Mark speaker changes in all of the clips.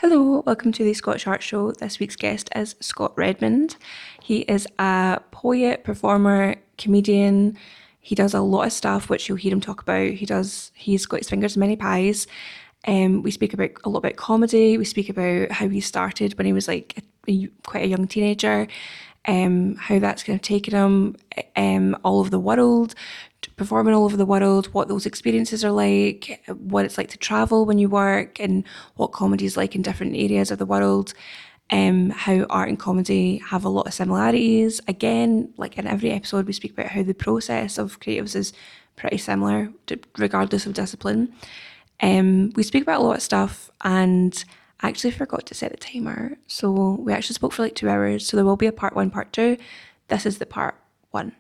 Speaker 1: Hello, welcome to the Scottish Art Show. This week's guest is Scott Redmond. He is a poet, performer, comedian. He does a lot of stuff, which you'll hear him talk about. He's got his fingers in many pies. We speak about a lot about comedy. We speak about how he started when he was like quite a young teenager, how that's kind of taken him all over the world, performing all over the world, what those experiences are like, what it's like to travel when you work, and what comedy is like in different areas of the world. How art and comedy have a lot of similarities. Again, like in every episode, we speak about how the process of creatives is pretty similar, regardless of discipline. We speak about a lot of stuff, and I actually forgot to set the timer. So we actually spoke for like 2 hours. So there will be a part one, part two. This is the part one.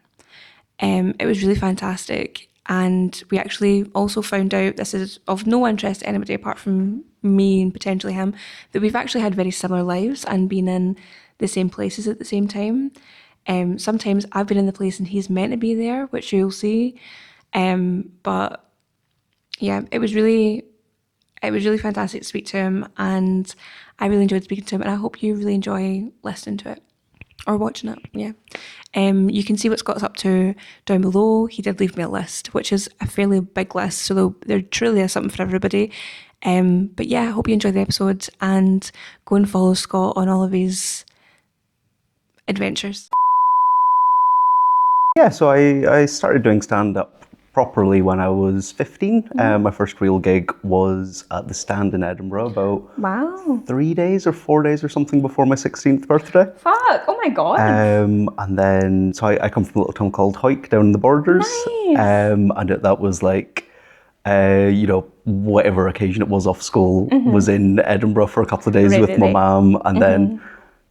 Speaker 1: It was really fantastic. And we actually also found out, this is of no interest to anybody apart from me and potentially him, that we've actually had very similar lives and been in the same places at the same time. Sometimes I've been in the place and he's meant to be there, which you'll see. But yeah, it was really fantastic to speak to him, and I really enjoyed speaking to him, and I hope you really enjoy listening to it or watching it. Yeah. You can see what Scott's up to down below. He did leave me a list, which is a fairly big list, so there truly is something for everybody. But yeah, I hope you enjoy the episode and go and follow Scott on all of his adventures.
Speaker 2: Yeah, so I started doing stand-up properly when I was 15. My first real gig was at the Stand in Edinburgh about
Speaker 1: Wow.
Speaker 2: 3 days or 4 days or something before my 16th birthday.
Speaker 1: Fuck, oh my God.
Speaker 2: And then, so I come from a little town called Hawick down in the Borders.
Speaker 1: Nice.
Speaker 2: And that was like, whatever occasion it was off school, was in Edinburgh for a couple of days with my mum, and then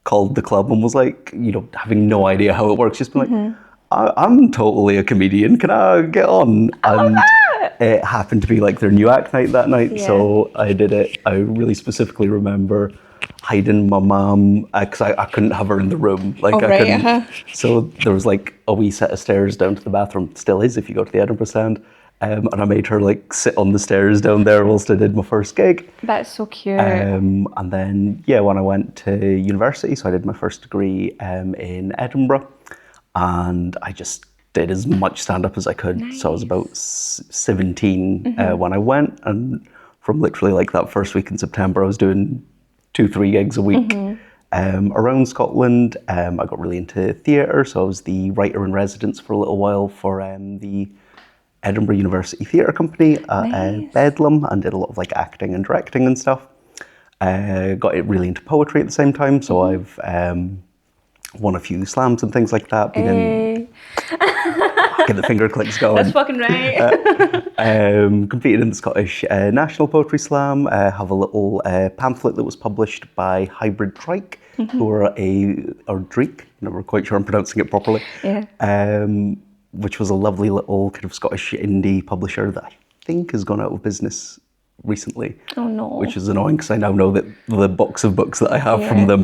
Speaker 2: called the club and was like, having no idea how it works, just been like, I'm totally a comedian, can I get on? And it happened to be like their new act night that night, so I did it. I really specifically remember hiding my mum, because I couldn't have her in the room. So there was like a wee set of stairs down to the bathroom, still is if you go to the Edinburgh Stand, and I made her like sit on the stairs down there whilst I did my first gig.
Speaker 1: That's so cute.
Speaker 2: And then, when I went to university, so I did my first degree in Edinburgh, and I just did as much stand-up as I could. Nice. So I was about 17 when I went, and from literally like that first week in September, I was doing 2-3 gigs a week around Scotland. I got really into theatre, so I was the writer in residence for a little while for the Edinburgh University Theatre Company at Bedlam, and did a lot of like acting and directing and stuff. Got really into poetry at the same time, so I've won a few slams and things like that. Get the finger clicks going.
Speaker 1: That's fucking right.
Speaker 2: Competed in the Scottish National Poetry Slam. Have a little pamphlet that was published by Hybrid Trike, who are or Dreek, never quite sure I'm pronouncing it properly. Which was a lovely little kind of Scottish indie publisher that I think has gone out of business recently.
Speaker 1: Oh no.
Speaker 2: Which is annoying, because I now know that the box of books that I have from them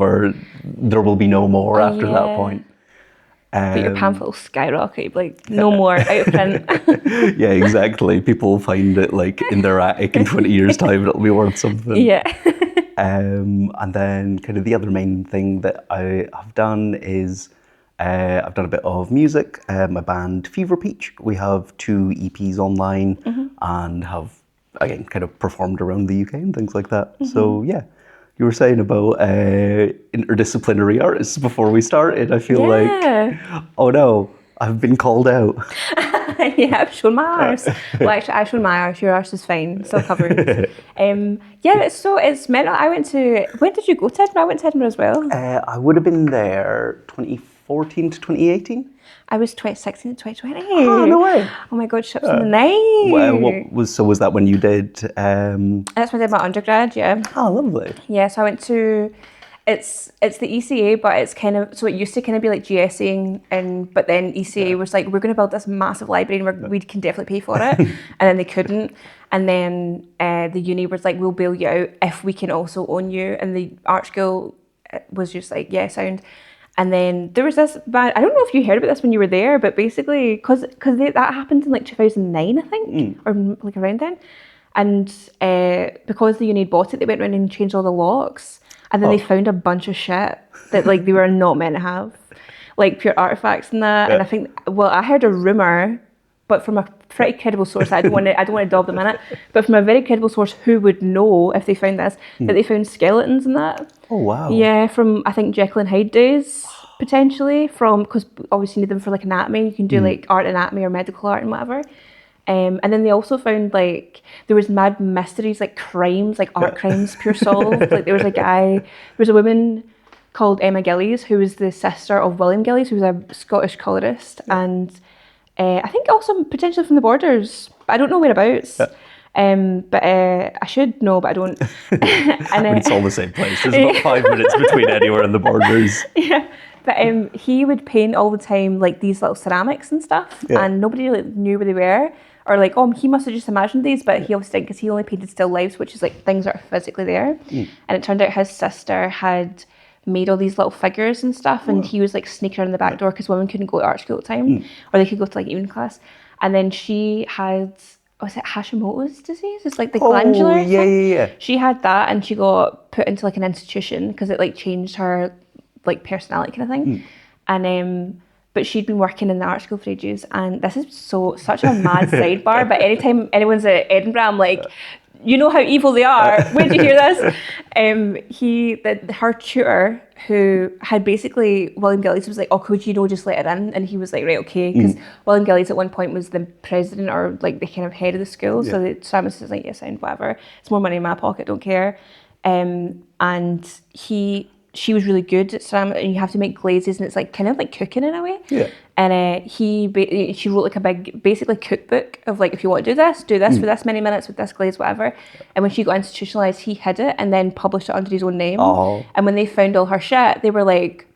Speaker 2: there will be no more after that point.
Speaker 1: But your pamphlet will skyrocket, like no more, out of print.
Speaker 2: Yeah, exactly. People will find it like in their attic in 20 years' time, and it'll be worth something.
Speaker 1: Yeah.
Speaker 2: And then kind of the other main thing that I have done is I've done a bit of music. My band Fever Peach, we have 2 EPs online and have, again, kind of performed around the UK and things like that. So yeah, you were saying about interdisciplinary artists before we started. I feel like, oh no, I've been called out.
Speaker 1: Yeah, I've shown my arse. Well, actually, I've shown my arse. Your arse is fine, still covered. It's mental. When did you go to Edinburgh? I went to Edinburgh as well.
Speaker 2: I would have been there 2014 to 2018.
Speaker 1: I was 2016 to 2020.
Speaker 2: Oh, no way.
Speaker 1: Oh my God, ships in the night.
Speaker 2: Was that when you did?
Speaker 1: That's when I did my undergrad, yeah.
Speaker 2: Oh, lovely.
Speaker 1: Yeah, so I went to, it's the ECA, but it's kind of, so it used to kind of be like GSing, but then ECA was like, we're going to build this massive library and we can definitely pay for it. And then they couldn't. And then the uni was like, we'll bail you out if we can also own you. And the art school was just like, yeah, sound. And then there was this band, I don't know if you heard about this when you were there, but basically, because that happened in like 2009, I think, or like around then. And because the uni bought it, they went around and changed all the locks. And then they found a bunch of shit that like they were not meant to have, like pure artifacts and that. And I think, well, I heard a rumor, but from a pretty credible source. I don't want to dob them in it, but from a very credible source who would know if they found this, that they found skeletons in that.
Speaker 2: Oh wow.
Speaker 1: Yeah, from I think Jekyll and Hyde days potentially. From because obviously you need them for like anatomy. You can do like art anatomy or medical art and whatever. And then they also found like there was mad mysteries, like crimes, like art crimes, pure solved. Like there was a woman called Emma Gillies who was the sister of William Gillies, who was a Scottish colorist, and I think also potentially from the Borders. I don't know whereabouts. But I should know, but I don't. And,
Speaker 2: I mean, it's all the same place. There's about 5 minutes between anywhere and the Borders.
Speaker 1: Yeah. But he would paint all the time like these little ceramics and stuff, and nobody really knew where they were. Or like, oh, he must have just imagined these, but he obviously didn't because he only painted still lifes, which is like things that are physically there. And it turned out his sister had made all these little figures and stuff, and he was like sneaking around the back door because women couldn't go to art school at the time, or they could go to like evening class. And then she had, was it Hashimoto's disease? It's like the glandular thing.
Speaker 2: Yeah.
Speaker 1: She had that, and she got put into like an institution because it like changed her like personality kind of thing. And but she'd been working in the art school for ages, and this is such a mad sidebar, but anytime anyone's at Edinburgh, I'm like, you know how evil they are. Where'd you hear this? Her tutor, who had basically, William Gillies was like, oh, could you just let her in? And he was like, right, okay, because William Gillies at one point was the president or like the kind of head of the school, so Samus was like, yes, and whatever, it's more money in my pocket, don't care. And she was really good at ceramic, and you have to make glazes, and it's like kind of like cooking in a way.
Speaker 2: Yeah.
Speaker 1: And she wrote like a big, basically cookbook of like, if you want to do this for this many minutes with this glaze, whatever. And when she got institutionalized, he hid it and then published it under his own name.
Speaker 2: Oh.
Speaker 1: And when they found all her shit, they were like,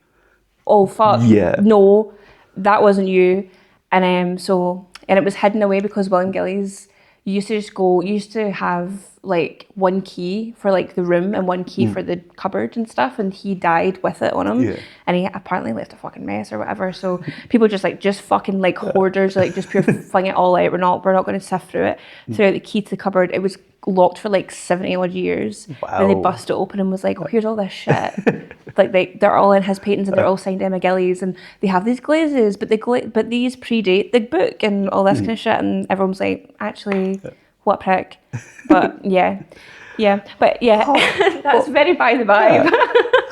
Speaker 1: oh fuck,
Speaker 2: Yeah.
Speaker 1: no, that wasn't you. And it was hidden away because William Gillies you used to have like one key for like the room and one key for the cupboard and stuff, and he died with it on him, and he apparently left a fucking mess or whatever. So people just fucking like hoarders, like just pure fling it all out. We're not going to sift through it. Threw out the key to the cupboard. It was locked for like 70 odd years.
Speaker 2: Wow.
Speaker 1: Then they bust it open and was like, oh, here's all this shit. Like they're all in his paintings and they're all signed Emma Gillies, and they have these glazes, but these predate the book and all this kind of shit. And everyone's like, actually, what prick? But yeah. But yeah, that's very by the by.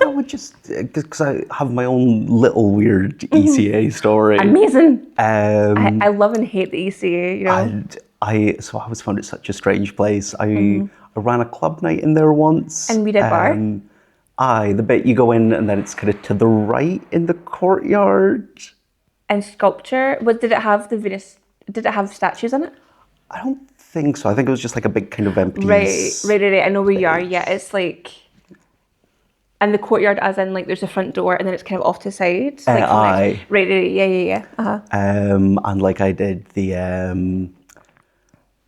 Speaker 2: I would just, because I have my own little weird ECA story.
Speaker 1: Amazing. I love and hate the ECA, you know.
Speaker 2: And I always found it such a strange place. I ran a club night in there once.
Speaker 1: And we did bar?
Speaker 2: The bit you go in and then it's kind of to the right in the courtyard.
Speaker 1: And sculpture, did it have the Venus, did it have statues in it?
Speaker 2: I don't think so. I think it was just like a big kind of empty
Speaker 1: Right. I know where you are. Yeah, it's like, and the courtyard as in like there's a front door and then it's kind of off to the side. Like, right, yeah. Uh-huh.
Speaker 2: And like I did the,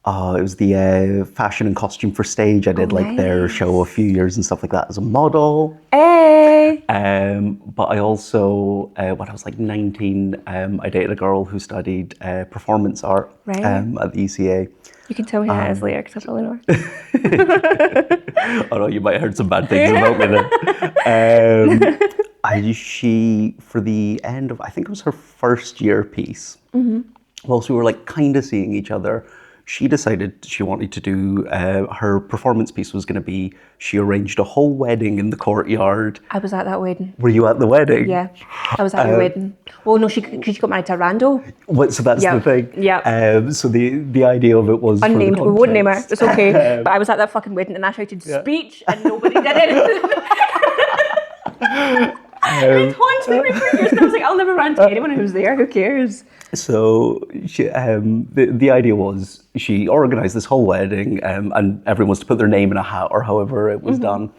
Speaker 2: it was the fashion and costume for stage. I did like their show a few years and stuff like that as a model.
Speaker 1: Hey.
Speaker 2: But I also, when I was like 19, I dated a girl who studied performance art at the ECA.
Speaker 1: You can tell me how it is later because I probably know.
Speaker 2: Oh no, you might have heard some bad things about me then. She, for the end of, I think it was her first year piece, whilst we were like kind of seeing each other, she decided she wanted to do, her performance piece was going to be, she arranged a whole wedding in the courtyard.
Speaker 1: I was at that wedding.
Speaker 2: Were you at the wedding?
Speaker 1: Yeah, I was at the wedding. Well, no, she got married to a rando.
Speaker 2: So that's the thing.
Speaker 1: Yeah.
Speaker 2: So the idea of it was
Speaker 1: unnamed. We wouldn't name her. It's okay. But I was at that fucking wedding and I shouted speech and nobody did anything. It haunted me for years. And I was like, I'll never rant to anyone who's there. Who cares?
Speaker 2: So she, the idea was she organised this whole wedding, and everyone was to put their name in a hat or however it was done.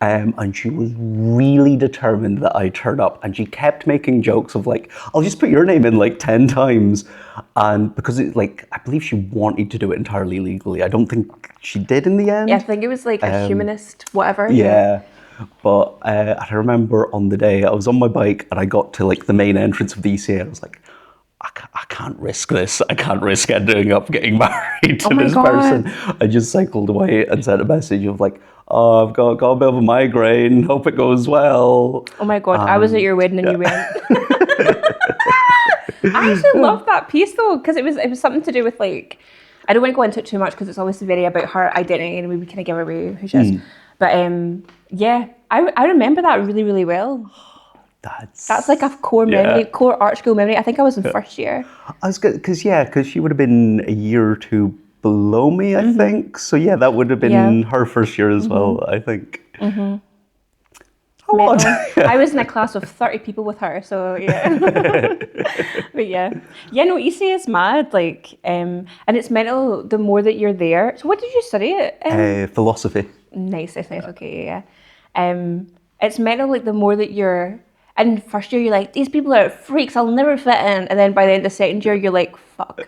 Speaker 2: And she was really determined that I turn up, and she kept making jokes of like, I'll just put your name in like 10 times. And because it, like, I believe she wanted to do it entirely legally. I don't think she did in the end.
Speaker 1: Yeah, I think it was like a humanist, whatever.
Speaker 2: Yeah. But I remember on the day I was on my bike and I got to like the main entrance of the ECA and I was like, I can't risk this. I can't risk ending up getting married to
Speaker 1: my
Speaker 2: this
Speaker 1: God.
Speaker 2: person. I just cycled away and sent a message of like, oh, I've got a bit of a migraine. Hope it goes well.
Speaker 1: Oh my God, I was at your wedding and you went. I actually love that piece though, because it was something to do with like, I don't want to go into it too much because it's obviously very about her identity and we kind of give away who she is. But yeah, I remember that really, really well. That's like a core memory, core art school memory. I think I was in first year.
Speaker 2: I was good because she would have been a year or two below me, I think. So yeah, that would have been her first year as well, I think.
Speaker 1: Mental. I was in a class of 30 people with her, so yeah. But yeah, no, EC is mad. Like, and it's mental. The more that you're there. So, what did you study at?
Speaker 2: Philosophy.
Speaker 1: Nice, that's nice. Okay, yeah. It's mental. Like, the more that you're in first year, you're like, these people are freaks. I'll never fit in. And then by the end of second year, you're like, fuck.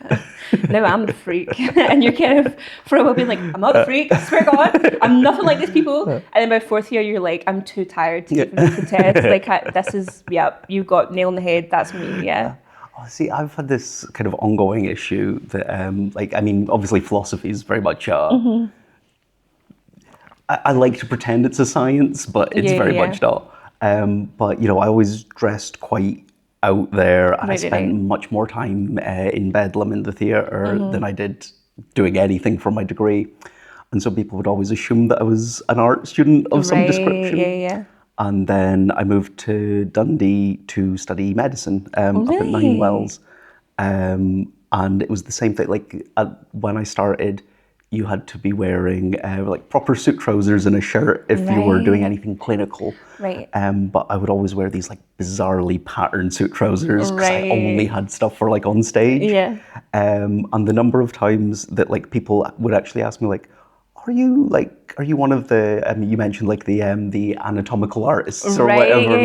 Speaker 1: Now I'm the freak. And you're kind of for a while being like, I'm not the freak. I swear to God, I'm nothing like these people. And then by fourth year, you're like, I'm too tired to even contest. Like, this is, you got nail in the head. That's me. Yeah.
Speaker 2: Oh, see, I've had this kind of ongoing issue that, like, I mean, obviously philosophy is very much I like to pretend it's a science, but it's very much not. But, you know, I always dressed quite out there and I spent much more time in Bedlam in the theatre than I did doing anything for my degree. And so people would always assume that I was an art student of some description. And then I moved to Dundee to study medicine up at Nine Wells. And it was the same thing. Like when I started, you had to be wearing like proper suit trousers and a shirt if you were doing anything clinical. But I would always wear these like bizarrely patterned suit trousers because I only had stuff for like on stage. And the number of times that like people would actually ask me like, are you one of the, you mentioned like the anatomical artists or whatever.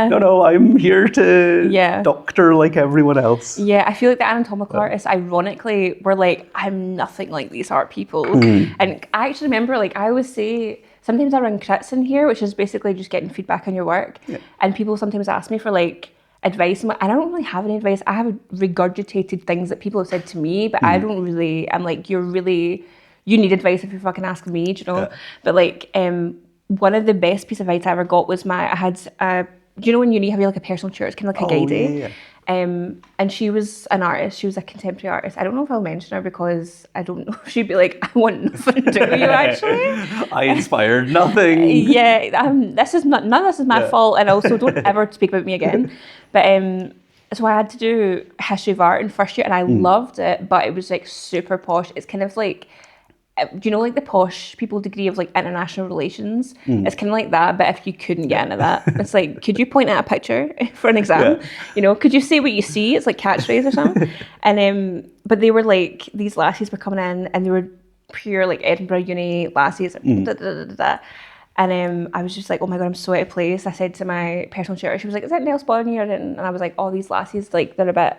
Speaker 2: No, I'm here to doctor like everyone else.
Speaker 1: Yeah, I feel like the anatomical artists, ironically, were like, I'm nothing like these art people. And I actually remember, like, I always say, sometimes I run crits in here, which is basically just getting feedback on your work. And people sometimes ask me for like advice. And I don't really have any advice. I have regurgitated things that people have said to me, but I don't really, I'm like, you need advice if you're fucking asking me, do you know? But like, one of the best pieces of advice I ever got was do you know when you have like a personal tutor, it's kind of like a guidey? And she was an artist, she was a contemporary artist. I don't know if I'll mention her because I don't know if she'd be like, I want nothing to do with you actually.
Speaker 2: I inspired nothing.
Speaker 1: None of this is my fault, and also don't ever speak about me again. But so I had to do history of art in first year and I loved it, but it was like super posh. It's kind of like, do you know like the posh people degree of like international relations? It's kind of like that, but if you couldn't get into that, it's like, could you point at a picture for an exam? You know, could you say what you see? It's like catchphrase or something. And but they were like, these lassies were coming in and they were pure like Edinburgh uni lassies. And I was just like, oh my God, I'm so out of place. I said to my personal tutor, she was like, is that nail spa in here? And I was like, oh, these lassies, like they're a bit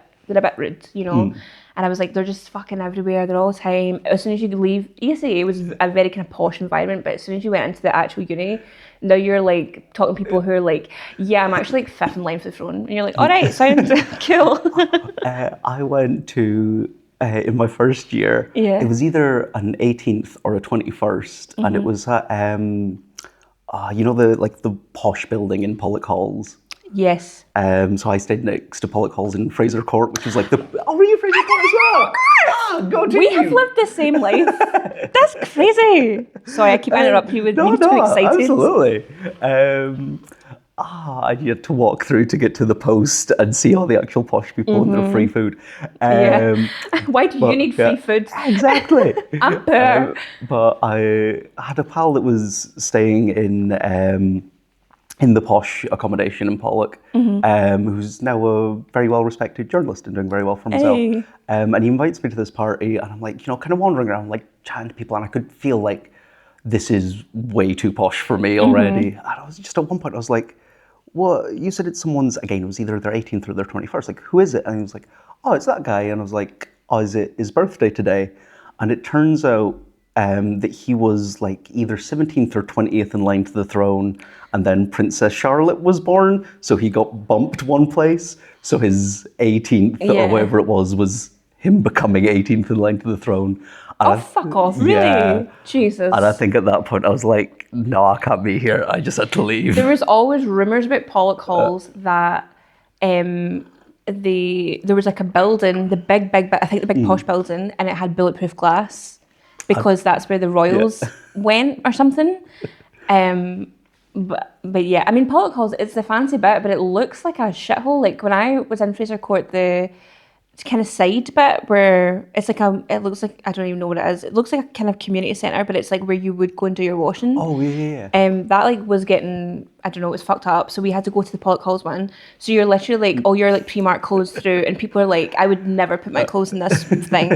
Speaker 1: rude, you know? And I was like, they're just fucking everywhere. They're all the time. As soon as you leave ESA, it was a very kind of posh environment. But as soon as you went into the actual uni, now you're like talking to people who are like, yeah, I'm actually like fifth in line for the throne. And you're like, all right, sounds cool.
Speaker 2: I went to, in my first year, it was either an 18th or a 21st. And it was at, you know, the posh building in Pollock Halls.
Speaker 1: Yes.
Speaker 2: So I stayed next to Pollock Halls in Fraser Court, which was like oh, were you Fraser Court as well?
Speaker 1: Oh, go to you. Have lived the same life. That's crazy. Sorry, I keep interrupting you with being too excited.
Speaker 2: Absolutely. I had to walk through to get to the post and see all the actual posh people and their free food.
Speaker 1: Why do you need free food?
Speaker 2: Exactly.
Speaker 1: I'm poor.
Speaker 2: But I had a pal that was staying in the posh accommodation in Pollock, who's now a very well-respected journalist and doing very well for himself. And he invites me to this party, and I'm like, you know, kind of wandering around, like chatting to people, and I could feel like this is way too posh for me already. And I was just at one point, I was like, well, you said it's someone's, again, it was either their 18th or their 21st. Like, who is it? And he was like, oh, it's that guy. And I was like, oh, is it his birthday today? And it turns out that he was like either 17th or 20th in line to the throne, and then Princess Charlotte was born, so he got bumped one place. So his 18th or whatever it was him becoming 18th in line to the throne.
Speaker 1: Oh, fuck off, really? Jesus.
Speaker 2: And I think at that point I was like, no, I can't be here. I just had to leave.
Speaker 1: There was always rumours about Pollock Halls that there was like a building, the big, I think the big posh building, and it had bulletproof glass because that's where the royals went or something. But yeah, I mean, Pollock Halls, it's the fancy bit, but it looks like a shithole. Like when I was in Fraser Court, the kind of side bit where it's like it looks like, I don't even know what it is. It looks like a kind of community centre, but it's like where you would go and do your washing.
Speaker 2: Oh, yeah.
Speaker 1: That like was getting, I don't know, it was fucked up. So we had to go to the Pollock Halls one. So you're literally like all your like Primark clothes through, and people are like, I would never put my clothes in this thing.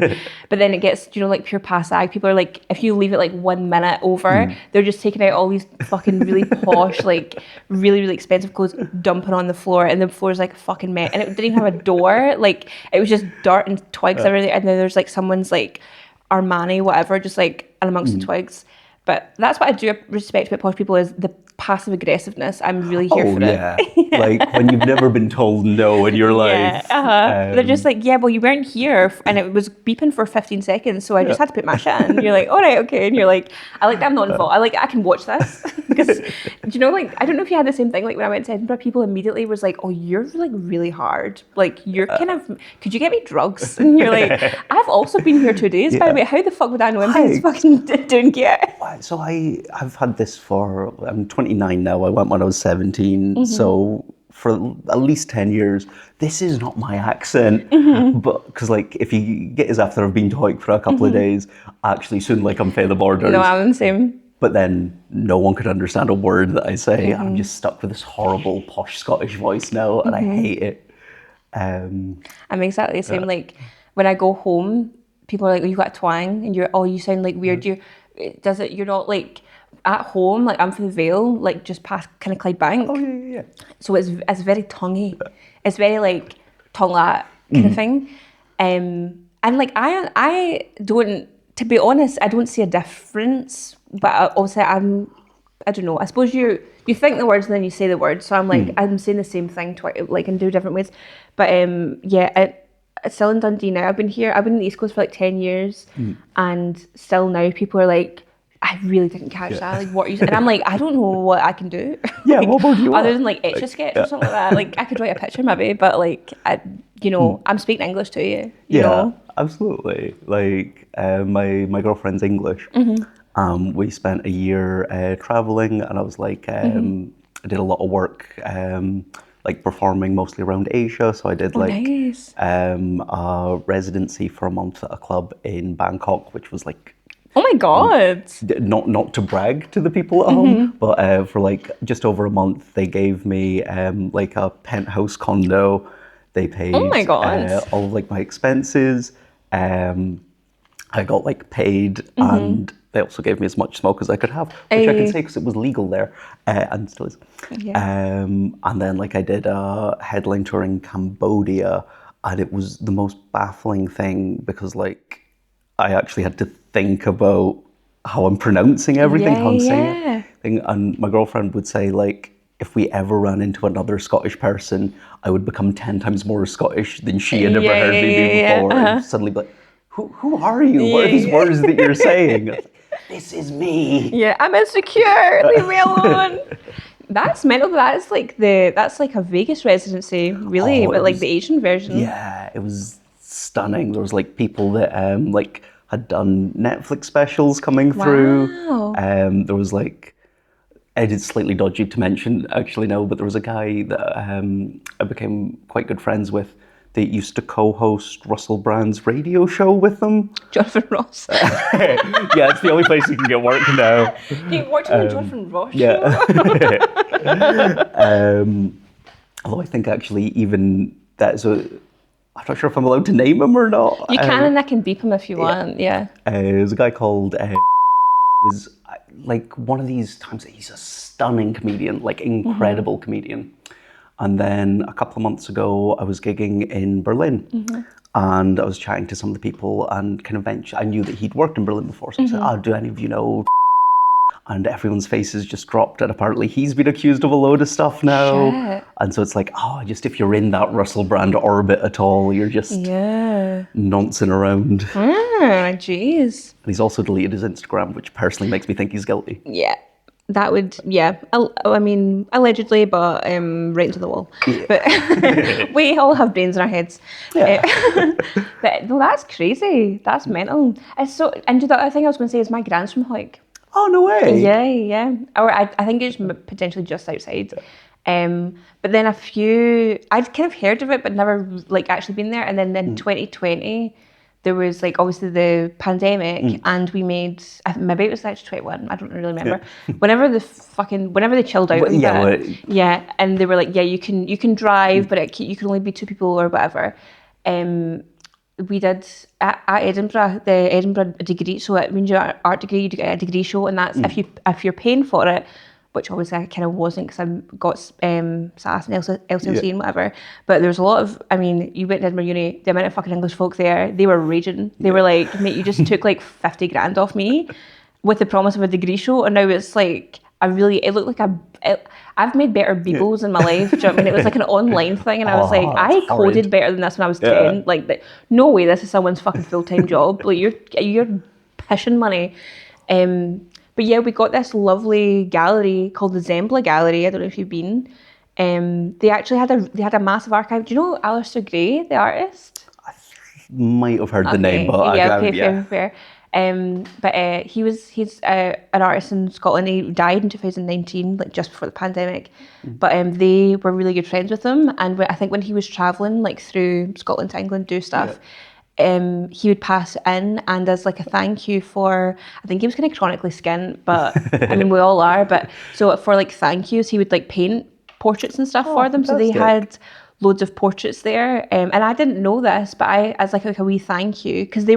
Speaker 1: But then it gets, you know, like pure pass ag. People are like, if you leave it like 1 minute over, they're just taking out all these fucking really posh, like really, really expensive clothes, dumping on the floor, and the floor is like a fucking mess. And it didn't even have a door. Like it was just dirt and twigs everywhere. And then there's like someone's like Armani, whatever, just like in amongst the twigs. But that's what I do respect about posh people is the passive aggressiveness. I'm really here for it.
Speaker 2: Like when you've never been told no in your life.
Speaker 1: They're just like, yeah, well, you weren't here, and it was beeping for 15 seconds, so I just had to put my shit in. And you're like, all right, okay. And you're like, I like that I'm not involved. I can watch this. Because, do you know, like, I don't know if you had the same thing, like when I went to Edinburgh, people immediately was like, oh, you're like really hard. Like, you're kind of, could you get me drugs? And you're like, I've also been here 2 days, by the way. How the fuck would I know anything's fucking doing yet?
Speaker 2: So I've had this for, I'm 29 now. I went when I was 17. So for at least 10 years, this is not my accent. But because like if you get us after I've been to Hawaii for a couple of days, I actually sound like I'm fair the borders.
Speaker 1: No, I'm the same.
Speaker 2: But then no one could understand a word that I say. I'm just stuck with this horrible posh Scottish voice now, and I hate it. I'm
Speaker 1: exactly the same. Like when I go home, people are like, oh, you got a twang, and you sound like weird. You're not like at home, like I'm from the Vale, like just past kind of Clydebank.
Speaker 2: Oh yeah.
Speaker 1: So it's very tonguey. It's very like tongue-lat kind of thing. And like I don't, to be honest, I don't see a difference. But obviously I don't know. I suppose you think the words and then you say the words. So I'm like I'm saying the same thing like in two different ways. But it's still in Dundee now. I've been in the East Coast for like 10 years, and still now people are like, I really didn't catch that. Like, what are you saying? And I'm like, I don't know what I can do.
Speaker 2: Yeah,
Speaker 1: like,
Speaker 2: what would you
Speaker 1: other
Speaker 2: want?
Speaker 1: than like etch a sketch or something like that. Like I could write a picture maybe, but like I'm speaking English to you. You know?
Speaker 2: Absolutely. Like my girlfriend's English. We spent a year traveling, and I was like, I did a lot of work. Like performing mostly around Asia, so I did
Speaker 1: nice.
Speaker 2: A residency for a month at a club in Bangkok, which was like,
Speaker 1: oh my god!
Speaker 2: Not to brag to the people at home, but for like just over a month, they gave me like a penthouse condo. They paid
Speaker 1: oh my god.
Speaker 2: All of like my expenses. I got like paid, and they also gave me as much smoke as I could have, which I can say because it was legal there, and still is. Yeah. And then like I did a headline tour in Cambodia, and it was the most baffling thing because like I actually had to think about how I'm pronouncing everything, how I'm saying it. And my girlfriend would say like, if we ever ran into another Scottish person, I would become 10 times more Scottish than she had ever heard me before. And suddenly be like, who are you? What are these words that you're saying? Like, this is me.
Speaker 1: Yeah, I'm insecure. Leave me alone. That's mental. That's like a Vegas residency, really, but like the Asian version.
Speaker 2: Yeah, it was stunning. There was like people that like had done Netflix specials coming through. There was like, it's slightly dodgy to mention actually now, but there was a guy that I became quite good friends with that used to co-host Russell Brand's radio show with them.
Speaker 1: Jonathan Ross.
Speaker 2: Yeah, it's the only place you can get work now.
Speaker 1: He worked on the Jonathan Ross
Speaker 2: show. Although I think actually even that's I'm not sure if I'm allowed to name him or not.
Speaker 1: You can, and I can beep him if you want,
Speaker 2: There's a guy called, was like one of these times, he's a stunning comedian, like incredible comedian. And then a couple of months ago, I was gigging in Berlin. And I was chatting to some of the people, and kind of eventually, I knew that he'd worked in Berlin before. So I said, "Oh, do any of you know?" And everyone's faces just dropped. And apparently, he's been accused of a load of stuff now.
Speaker 1: Shit.
Speaker 2: And so it's like, oh, just if you're in that Russell Brand orbit at all, you're just
Speaker 1: Yeah.
Speaker 2: noncing around.
Speaker 1: Jeez.
Speaker 2: And he's also deleted his Instagram, which personally makes me think he's guilty.
Speaker 1: Yeah. That would, yeah. I mean, allegedly, but right into the wall.
Speaker 2: Yeah.
Speaker 1: But we all have brains in our heads.
Speaker 2: Yeah.
Speaker 1: But no, that's crazy. That's mental. It's so. And the other thing I was going to say is my grand's from Hawick.
Speaker 2: Oh, no way.
Speaker 1: Yeah. Or I think it's potentially just outside. But then I'd kind of heard of it, but never like actually been there. And then in 2020, there was like obviously the pandemic, and we made, maybe it was actually 21. I don't really remember.
Speaker 2: Yeah.
Speaker 1: Whenever they chilled out, and they were like, yeah, you can drive, but you can only be 2 people or whatever. We did at Edinburgh, the Edinburgh degree. So it means your art degree, you get a degree show, and that's if you're paying for it, which obviously I kind of wasn't because I got SAS and LCLC and whatever. But there's a lot of, I mean, you went to Edinburgh Uni, the amount of fucking English folk there, they were raging. They were like, mate, you just took like 50 grand off me with the promise of a degree show, and now it's like it looked like I've made better Beagles in my life. Do you know what I mean? It was like an online thing, and I was like, I coded
Speaker 2: horrid.
Speaker 1: better than this when I was 10. Like, no way, this is someone's fucking full-time job. Like, you're pissing money. But yeah, we got this lovely gallery called the Zembla Gallery. I don't know if you've been. They actually had a massive archive. Do you know Alistair Gray, the artist?
Speaker 2: Might have heard the name, but
Speaker 1: fair. But he's an artist in Scotland. He died in 2019, like just before the pandemic. But they were really good friends with him, and I think when he was traveling like through Scotland to England do stuff, he would pass it in, and as like a thank you for, I think he was kind of chronically skint, but I mean we all are. But so for like thank yous, he would like paint portraits and stuff for them. So they had loads of portraits there, and I didn't know this, but I as like a wee thank you, because we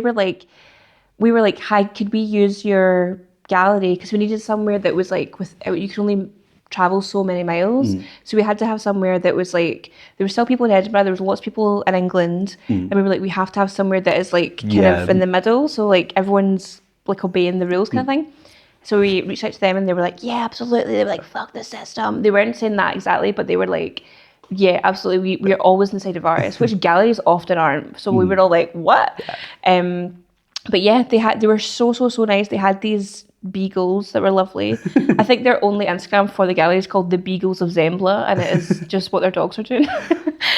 Speaker 1: were like, hi, could we use your gallery? Because we needed somewhere that was like, you can only travel so many miles. So we had to have somewhere that was like, there were still people in Edinburgh, there was lots of people in England. And we were like, we have to have somewhere that is like kind of in the middle. So like everyone's like obeying the rules kind of thing. So we reached out to them and they were like, yeah, absolutely. They were like, fuck the system. They weren't saying that exactly, but they were like, yeah, absolutely. We're always inside of artists, which galleries often aren't. So we were all like, what? But yeah, they were so nice. They had these beagles that were lovely. I think their only Instagram for the gallery is called the Beagles of Zembla, and it is just what their dogs are doing.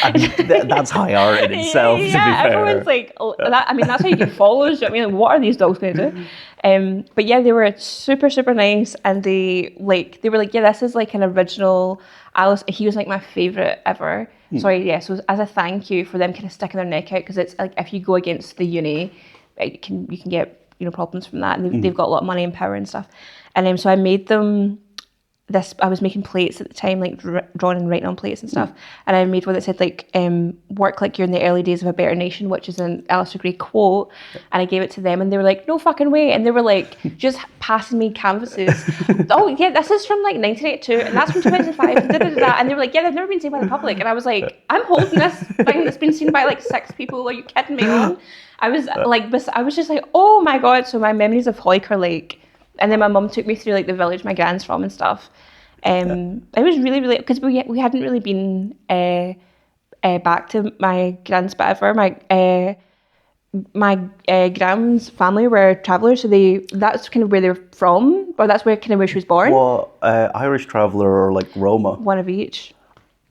Speaker 2: That's high art in itself, to be fair.
Speaker 1: Everyone's like, I mean, that's how you get followers. I mean, like, what are these dogs going to do? But yeah, they were super nice, and they were like, yeah, this is like an original Alice. He was like my favorite ever. Sorry, yeah. So as a thank you for them kind of sticking their neck out, because it's like if you go against the uni, you can get problems from that, and they've got a lot of money and power and stuff. And so I made them this. I was making plates at the time, like drawing and writing on plates and stuff. And I made one that said like work like you're in the early days of a better nation, which is an Alistair Gray quote. And I gave it to them, and they were like, no fucking way. And they were like just passing me canvases. Oh yeah, this is from like 1982, and that's from 2005. And they were like, yeah, they've never been seen by the public. And I was like, I'm holding this thing that's been seen by like 6 people. Are you kidding me? I was just like, oh my god. So my memories of Hawick are like, and then my mum took me through like the village my grand's from and stuff. It was really because we hadn't really been back to my grand's bit ever. My grand's family were travellers, so that's kind of where they're from, or that's where she was born.
Speaker 2: What Irish traveller or like Roma?
Speaker 1: One of each.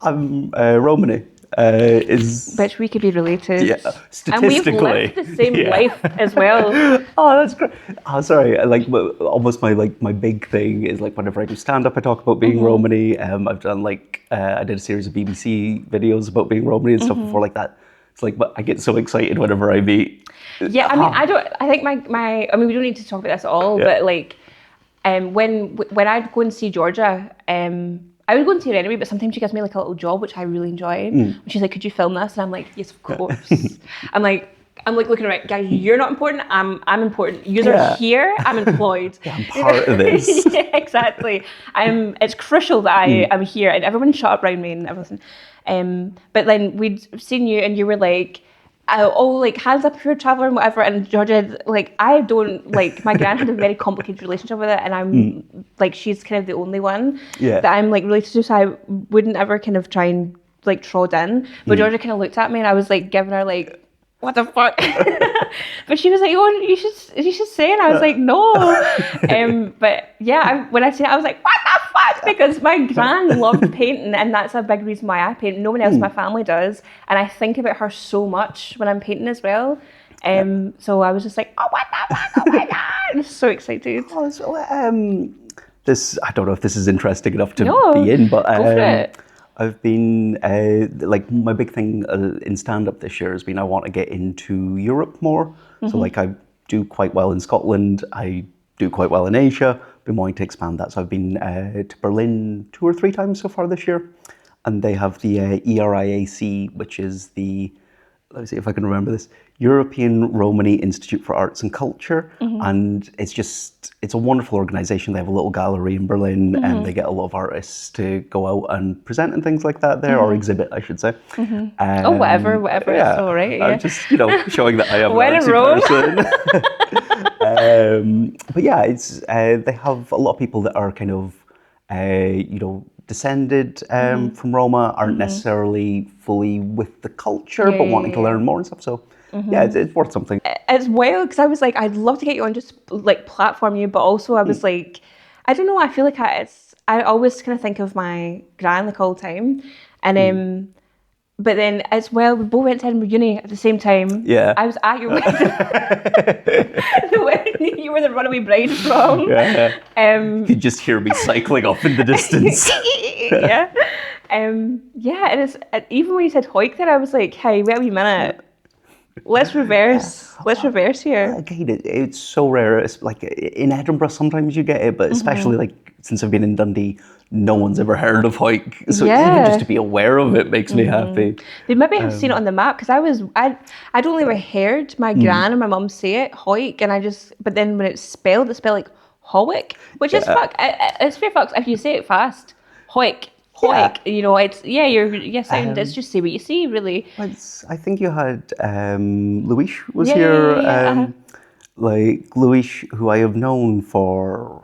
Speaker 2: I'm Romany.
Speaker 1: Which we could be related.
Speaker 2: Yeah, statistically.
Speaker 1: And we've lived the same life as well.
Speaker 2: Oh, that's great. Oh, sorry. Like almost my big thing is like whenever I do stand up, I talk about being Romany. I've done like I did a series of BBC videos about being Romany and stuff before like that. It's like, but I get so excited whenever I meet.
Speaker 1: Yeah, I mean, I think my. I mean, we don't need to talk about this at all. But like, when I'd go and see Georgia, I would go and see her anyway, but sometimes she gives me like a little job, which I really enjoy. And she's like, could you film this? And I'm like, yes, of course. I'm like looking around, guys, you're not important. I'm important. You are here. I'm employed.
Speaker 2: Yeah, I'm part of this.
Speaker 1: Yeah, exactly. It's crucial that I'm here, and everyone shut up around me and everything. But then we'd seen you, and you were like, like hands up if you're a traveller and whatever. And Georgia, like I don't like my gran had a very complicated relationship with it, and I'm like she's kind of the only one
Speaker 2: Yeah.
Speaker 1: that I'm like related to, so I wouldn't ever kind of try and like trod in. But Georgia kind of looked at me, and I was like giving her like, what the fuck? But she was like, oh, you should say, and I was like, no. But yeah, when I seen it, I was like, what the fuck? Because my gran loved painting, and that's a big reason why I paint. No one else in my family does, and I think about her so much when I'm painting as well. So I was just like, oh, what the fuck? Oh my god! I'm so excited.
Speaker 2: Oh, so, this, I don't know if this is interesting enough to
Speaker 1: No,
Speaker 2: be in, but
Speaker 1: go for it.
Speaker 2: I've been, like, my big thing in stand-up this year has been I want to get into Europe more. So, like, I do quite well in Scotland. I do quite well in Asia. Been wanting to expand that. So I've been to Berlin 2 or 3 times so far this year. And they have the ERIAC, which is the, let me see if I can remember this, European Romani Institute for Arts and Culture. And it's a wonderful organisation. They have a little gallery in Berlin, and they get a lot of artists to go out and present and things like that there, or exhibit, I should say.
Speaker 1: Whatever,
Speaker 2: Yeah,
Speaker 1: it's all right. Yeah.
Speaker 2: I'm just, showing that I am
Speaker 1: When
Speaker 2: an
Speaker 1: in
Speaker 2: artsy
Speaker 1: Rome.
Speaker 2: person. But yeah, it's they have a lot of people that are kind of, descended from Roma, aren't necessarily fully with the culture, but wanting to learn more and stuff. So yeah, it's worth something.
Speaker 1: As well, because I was like, I'd love to get you on, just like platform you, but also I was like, I don't know, I feel like I always kind of think of my gran like all the time, and but then as well, we both went to Edinburgh Uni at the same time.
Speaker 2: Yeah.
Speaker 1: I was at your wedding, the wedding you were the runaway bride from.
Speaker 2: Yeah. You could just hear me cycling off in the distance.
Speaker 1: Yeah. Yeah, and it's even when you said Hoik there, I was like, hey, wait a wee minute. Let's reverse. Let's reverse here.
Speaker 2: Again, it's so rare. It's like in Edinburgh, sometimes you get it, but especially like since I've been in Dundee, no one's ever heard of Hoik. So even just to be aware of it makes me happy.
Speaker 1: They maybe have seen it on the map, because I'd only ever heard my gran and my mum say it, Hoik, and but then when it's spelled like Howick, which is fuck. It's fair fucks if you say it fast. Hoik. Hoik, it's it's just say what you see, really.
Speaker 2: Well, I think you had Louis was here. Like Louis, who I have known for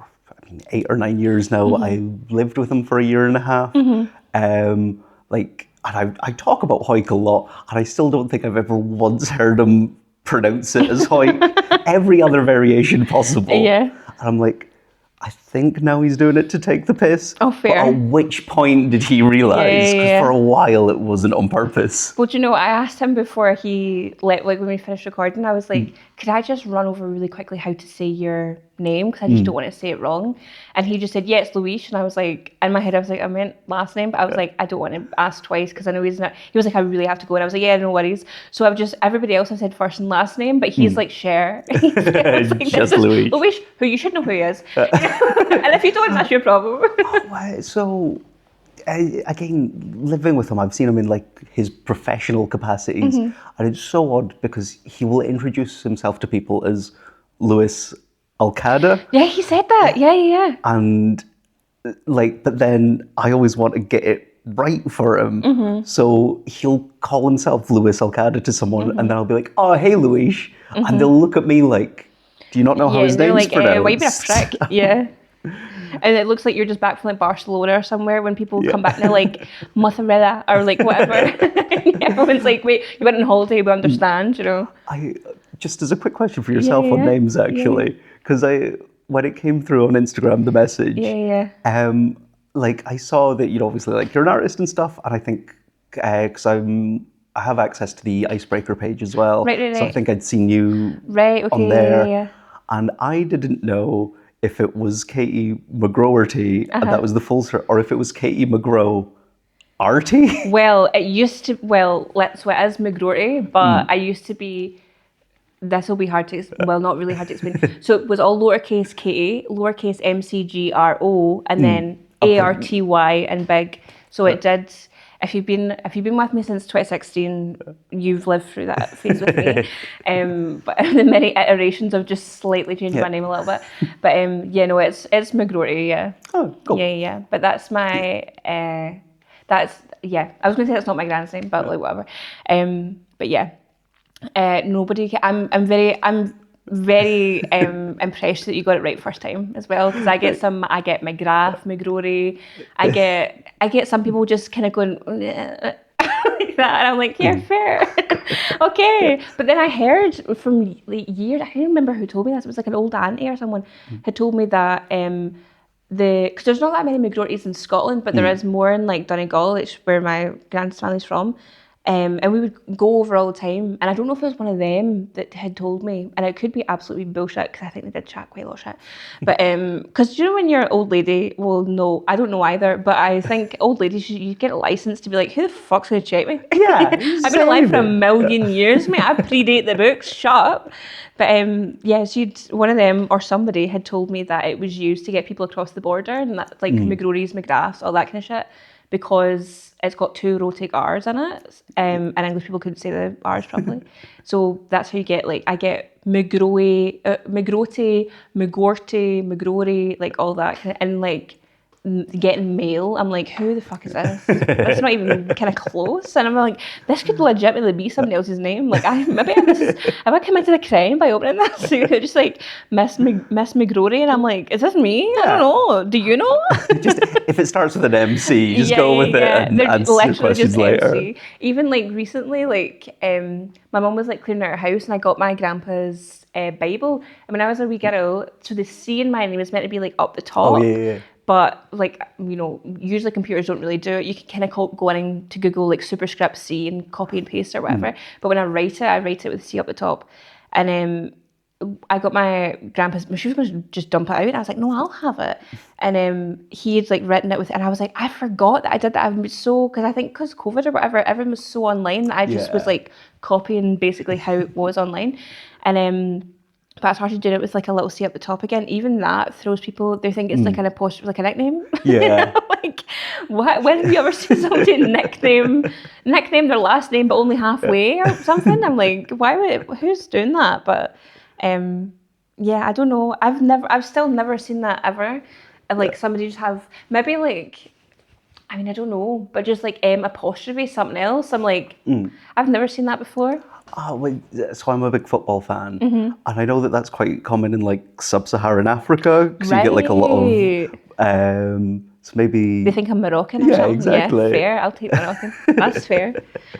Speaker 2: 8 or 9 years now. I lived with him for 1.5 years. Like, and I talk about Hoik a lot, and I still don't think I've ever once heard him pronounce it as Hoik. Every other variation possible. Yeah. And I'm like, I think now he's doing it to take the piss.
Speaker 1: Oh, fair.
Speaker 2: But at which point did he realise? Because for a while it wasn't on purpose.
Speaker 1: Well, I asked him before he when we finished recording, I was like, could I just run over really quickly how to say your name? Because I just don't want to say it wrong. And he just said, yeah, it's Luis. And I was like, in my head, I was like, I meant last name. But I was like, I don't want to ask twice because I know he's not. He was like, I really have to go. And I was like, yeah, no worries. So everybody else I said first and last name, but he's like, Cher. Like,
Speaker 2: just Luis.
Speaker 1: Luis, who you should know who he is. And if you don't, that's your problem.
Speaker 2: So, again, living with him, I've seen him in like his professional capacities, and it's so odd because he will introduce himself to people as Luis Alcada.
Speaker 1: Yeah, he said that. Yeah.
Speaker 2: And but then I always want to get it right for him. So he'll call himself Luis Alcada to someone, and then I'll be like, "Oh, hey, Luis," and they'll look at me like, "Do you not know how his name's pronounced?"
Speaker 1: Why you been a prick? Yeah. And it looks like you're just back from like Barcelona or somewhere when people come back and they're like, mozzarella or like whatever. Everyone's like, wait, you went on holiday, we understand,
Speaker 2: I just as a quick question for yourself on names, actually, because when it came through on Instagram, the message, like I saw that obviously like you're an artist and stuff, and I think because I have access to the Icebreaker page as well,
Speaker 1: right.
Speaker 2: So I think I'd seen you on there, and I didn't know if it was Katie McGrowarty, and that was the full start, or if it was Katie McGrow Arty.
Speaker 1: Well, it used to, so it is McGrowarty, but I used to be, this will be hard to, not really hard to explain. So it was all lowercase Katie, lowercase MCGRO, and then ARTY and big. So it did. If you've been with me since 2016, you've lived through that phase with me. But the many iterations of just slightly changing my name a little bit. But it's McGrory, yeah.
Speaker 2: Oh, cool.
Speaker 1: Yeah. But that's my I was going to say that's not my grand's name, but like whatever. But yeah. Nobody. I'm very impressed that you got it right first time as well, because I get McGrath, McGrory, I get some people just kind of going like that, and I'm like, yeah, fair, okay. But then I heard from like years, I can't remember who told me this. It was like an old auntie or someone had told me that because there's not that many McGrories in Scotland, but there is more in like Donegal, which where my grand's family's from. And we would go over all the time. And I don't know if it was one of them that had told me, and it could be absolutely bullshit because I think they did chat quite a lot of shit. But because you know when you're an old lady, well, no, I don't know either. But I think old ladies, you get a license to be like, who the fuck's gonna check me?
Speaker 2: Yeah,
Speaker 1: I've been alive for a
Speaker 2: same.
Speaker 1: million years, mate. I predate the books. Shut up. But yeah, one of them or somebody had told me that it was used to get people across the border, and that's like McGrory's, McGraths, all that kind of shit, because it's got two rhotic R's in it, and English people couldn't say the R's properly. So that's how you get, like, I get McGrory, McGroty, McGorty, McGrory, like all that kind of, and like getting mail. I'm like, who the fuck is this? That's not even kind of close. And I'm like, this could legitimately be somebody else's name. Like, have I committed a crime by opening this? So you're just like Miss McGrory, and I'm like, is this me? I don't know. Do you know?
Speaker 2: Just if it starts with an MC, just go with it and
Speaker 1: They're
Speaker 2: answer
Speaker 1: literally
Speaker 2: questions
Speaker 1: just
Speaker 2: later.
Speaker 1: MC. Even like recently, like my mum was like cleaning out her house, and I got my grandpa's Bible. And when I was a wee girl, so the C in my name was meant to be like up the top.
Speaker 2: Oh yeah.
Speaker 1: But like, you know, usually computers don't really do it. You can kind of go in to Google like superscript C and copy and paste or whatever. But when I write it with C up the top. And I got my grandpa's, she was going to just dump it out, and I was like, no, I'll have it. And he had like written it with, and I was like, I forgot that I did that. I'm so, because I think because COVID or whatever, everyone was so online that I just was like copying basically how it was online. And but I started doing it with like a little C at the top again. Even that throws people, they think it's like an apostrophe, like a nickname.
Speaker 2: Yeah.
Speaker 1: Like, what? When have you ever seen somebody nickname their last name but only halfway or something? I'm like, who's doing that? But yeah, I don't know. I've still never seen that ever. And like somebody just have, maybe like, I mean, I don't know, but just like apostrophe something else. I'm like, I've never seen that before.
Speaker 2: Oh, well, so I'm a big football fan, and I know that that's quite common in like sub-Saharan Africa, because you get like a lot of, so maybe
Speaker 1: They think I'm Moroccan or something.
Speaker 2: exactly.
Speaker 1: Yeah, fair. I'll take Moroccan. That's fair.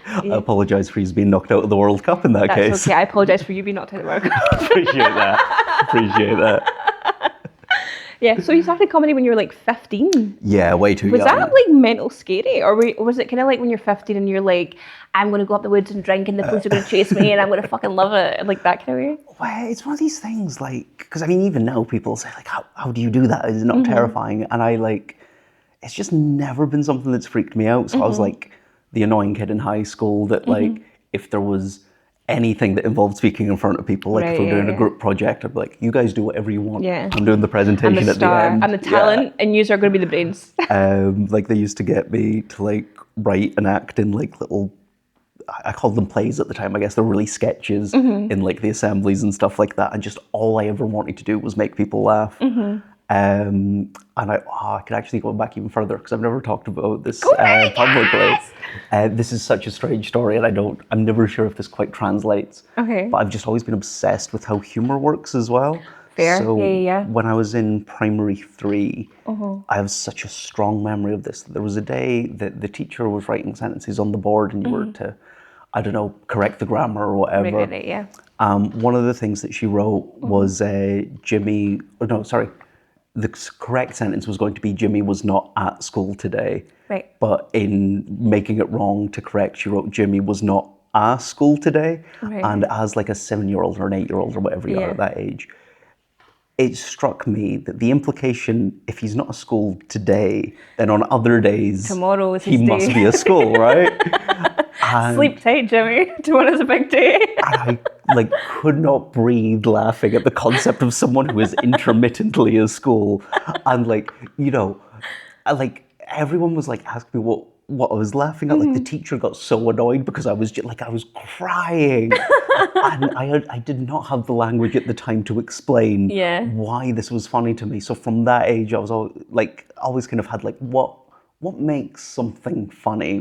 Speaker 2: I apologise for you being knocked out of the World Cup in that case.
Speaker 1: That's okay. I apologise for you being knocked out of the World Cup.
Speaker 2: Appreciate that.
Speaker 1: Yeah, so you started comedy when you were like 15.
Speaker 2: Yeah, way too young.
Speaker 1: Was that like mental scary? Or was it kind of like when you're 15 and you're like, I'm going to go up the woods and drink and the police are going to chase me and I'm going to fucking love it? Like that kind of way?
Speaker 2: Well, it's one of these things, like, because I mean, even now people say, like, how do you do that? Is it not terrifying? And I like, it's just never been something that's freaked me out. So I was like the annoying kid in high school that like, if there was anything that involved speaking in front of people, like if we were doing a group project, I'd be like, you guys do whatever you want.
Speaker 1: Yeah.
Speaker 2: I'm doing the presentation
Speaker 1: I'm the
Speaker 2: at
Speaker 1: star.
Speaker 2: the end.
Speaker 1: I'm the talent and you are going to be the brains.
Speaker 2: Like they used to get me to like write and act in like little, I called them plays at the time, I guess they're really sketches in like the assemblies and stuff like that, and just all I ever wanted to do was make people laugh. And I could actually go back even further because I've never talked about this publicly. This is such a strange story, and I'm never sure if this quite translates.
Speaker 1: Okay.
Speaker 2: But I've just always been obsessed with how humor works as well.
Speaker 1: Fair.
Speaker 2: So
Speaker 1: Yeah.
Speaker 2: when I was in primary 3, I have such a strong memory of this. There was a day that the teacher was writing sentences on the board, and you were to, I don't know, correct the grammar or whatever.
Speaker 1: Right, yeah.
Speaker 2: One of the things that she wrote was Jimmy. Oh, no, sorry. The correct sentence was going to be Jimmy was not at school today.
Speaker 1: Right.
Speaker 2: But in making it wrong to correct, she wrote Jimmy was not at school today.
Speaker 1: Right.
Speaker 2: And as like a 7-year-old or an 8-year-old or whatever you are at that age, it struck me that the implication, if he's not at school today, then on other days,
Speaker 1: tomorrow is
Speaker 2: he
Speaker 1: his
Speaker 2: must
Speaker 1: day.
Speaker 2: be at school, right?
Speaker 1: Sleep tight, Jimmy. Tomorrow's a big day.
Speaker 2: And I like could not breathe laughing at the concept of someone who is intermittently at school, and like, you know, like everyone was like asking me what I was laughing at. Like the teacher got so annoyed because I was just like I was crying, and I did not have the language at the time to explain why this was funny to me. So from that age, I was always kind of had like what makes something funny?